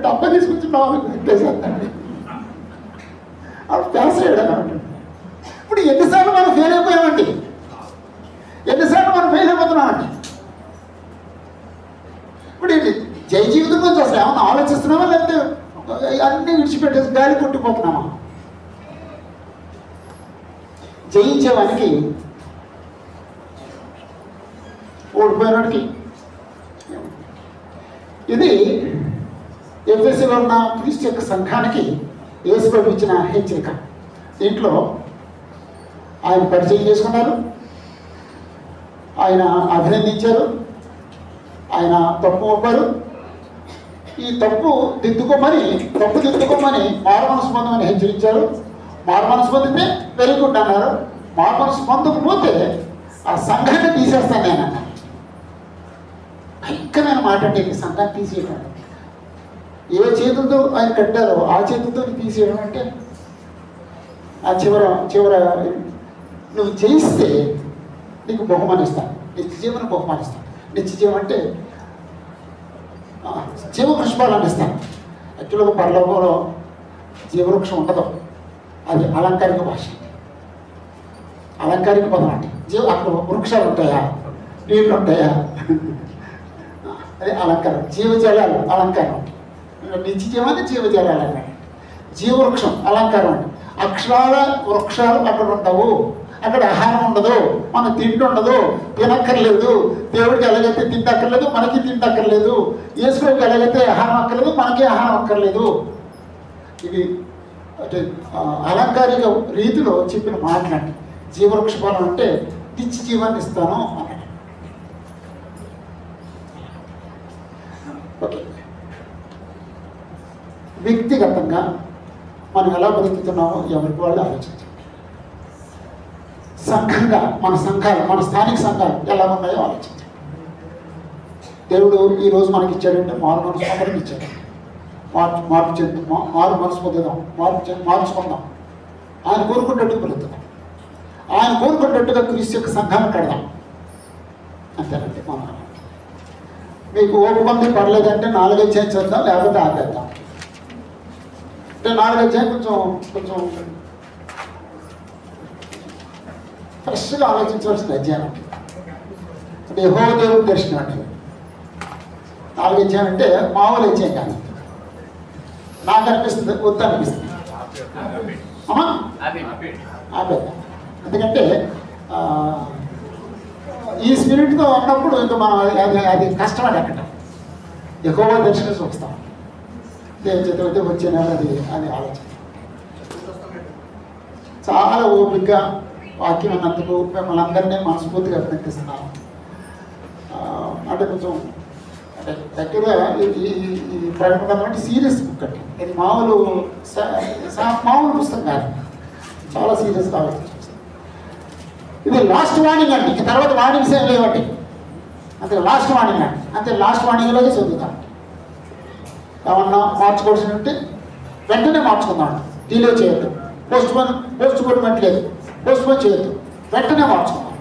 డబ్బా తీసుకొచ్చున్నావు చెప్పేసేద్దండి. అప్పుడు పాస్ అయ్యాడు అన్నమాట. ఇప్పుడు ఎన్నిసార్లు మనం ఫెయిల్ అయిపోయామండి, ఎన్నిసార్లు మనం ఫెయిల్ అయిపోతున్నామండి. ఇప్పుడు జై జీవితం గురించి అసలు ఏమన్నా ఆలోచిస్తున్నామా, లేకపోతే అన్నీ విడిచిపెట్టేసి గాలి కొట్టిపోతున్నామా? జయించేవానికి ఓడిపోయినాడికి. ఇది ఎఫెసీలో ఉన్న క్రీస్తు యొక్క సంఘానికి యేసు ప్రభు ఇచ్చిన హెచ్చరిక. దీంట్లో ఆయన పరిచయం చేసుకున్నారు, ఆయన అభినందించారు, ఆయన తప్పు ఒప్పారు. ఈ తప్పు దిద్దుకోమని మారు మనసు పొందమని హెచ్చరించారు. మారు మనసు పొందితే వెరీ గుడ్ అన్నారు. మారు మనసు పొందకపోతే ఆ సంఘాన్ని తీసేస్తాను నేను అన్నాను. భయంకరమైన మాట అంటే ఈ సంఘాన్ని తీసేయడం. ఏ చేతులతో ఆయన కట్టారో ఆ చేతులతో తీసేయడం అంటే ఆ చివర నువ్వు జయిస్తే నీకు బహుమానిస్తాను, నిత్యజీవన బహుమానిస్తాను. నిత్యజీవం అంటే జీవవృక్షాలను ఇస్తాను. యాక్చువల్గా పరలోకంలో జీవవృక్షం ఉండదు, అది అలంకారిక భాష, అలంకారిక పదం అంటే అక్కడ వృక్షాలు ఉంటాయా, నీళ్ళు ఉంటాయా, అదే అలంకారం. జీవజాలాలు అలంకారం అంటే నిత్యజీవాన్ని జీవజాలాలు అన్నాడు. జీవవృక్షం అలంకారం అంటే అక్షరాల వృక్షాలు అక్కడ ఉండవు, అక్కడ ఆహారం ఉండదు, మనకు తిండి ఉండదు, తినక్కర్లేదు. దేవుడికి ఎలాగైతే తింటక్కర్లేదు మనకి తింటక్కర్లేదు, యేసుప్రభుకి ఎలాగైతే ఆహారం అక్కర్లేదు మనకి ఆహారం అక్కర్లేదు. ఇది అంటే అలంకారిక రీతిలో చెప్పిన మాటలండి. జీవవృక్ష ఫలం అంటే నిత్య జీవాన్ని ఇస్తాను అన్నాడు. ఓకే, వ్యక్తిగతంగా మనం ఎలా బతుకుతున్నామో ఎవరికి వాళ్ళు ఆలోచించాలి. సంఘంగా మన స్థానిక సంఘాలు ఎలా ఉన్నాయో ఆలోచించాలి. దేవుడు ఈరోజు మనకి ఇచ్చాడంటే మారు మనసు అందరికి ఇచ్చాడు. మారు మనసు పొందుదాం, మార్చుకుందాం, ఆయన కోరుకున్నట్టుగా బ్రతుకుదాం, ఆయన కోరుకున్నట్టుగా క్రీస్తు యొక్క సంఘాన్ని కడదాం. అంతేనండి. మనం మీకు ఓపిక పర్లేదంటే 4 అధ్యాయం చదువుదాం, లేకపోతే ఆపేద్దాం. అంటే 4 అధ్యాయం కొంచెం ఫ్రెష్గా ఆలోచించవలసిన అధ్యాయం అంటే యెహోవా దేవుని దర్శనం అంటే 4 అధ్యాయం అంటే మామూలు అధ్యాయం కాదు. నాకు అనిపిస్తుంది, వద్దు అనిపిస్తుంది. అమ్మా ఆపేద్దాం. ఎందుకంటే ఈ స్పిరిట్తో ఉన్నప్పుడు ఇంకా మనం అది కష్టపడి ఎక్కడం. యెహోవా దర్శనం చూస్తాం, దేవుని చేతులతో వచ్చే నెల అది ఆలోచన. చాలా ఓపికగా వాక్యం అన్నందుకు మిమ్మల్ని అందరినీ మనస్ఫూర్తిగా అభినందిస్తున్నాను. అంటే కొంచెం అంటే యాక్చువల్గా ఈ ప్రకటన అంటే సీరియస్ బుక్ అండి. ఇది మామూలు పుస్తకం కాదు, చాలా సీరియస్గా ఆలోచించాలి. ఇది లాస్ట్ వార్నింగ్ అండి, ఇంక తర్వాత వార్నింగ్స్ ఏం లేవండి. అంతే లాస్ట్ వార్నింగ్ అండి, అంతే లాస్ట్ వార్నింగ్లోనే చదువుతాం. ఏమన్నా మార్చుకోవాల్సి ఉంటే వెంటనే మార్చుకుందాం, డిలే చేయొద్దు, పోస్ట్ పోన్మెంట్ లేదు, పోస్ట్ పోన్ చేయొద్దు, వెంటనే మార్చుకుందాం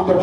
అందరూ.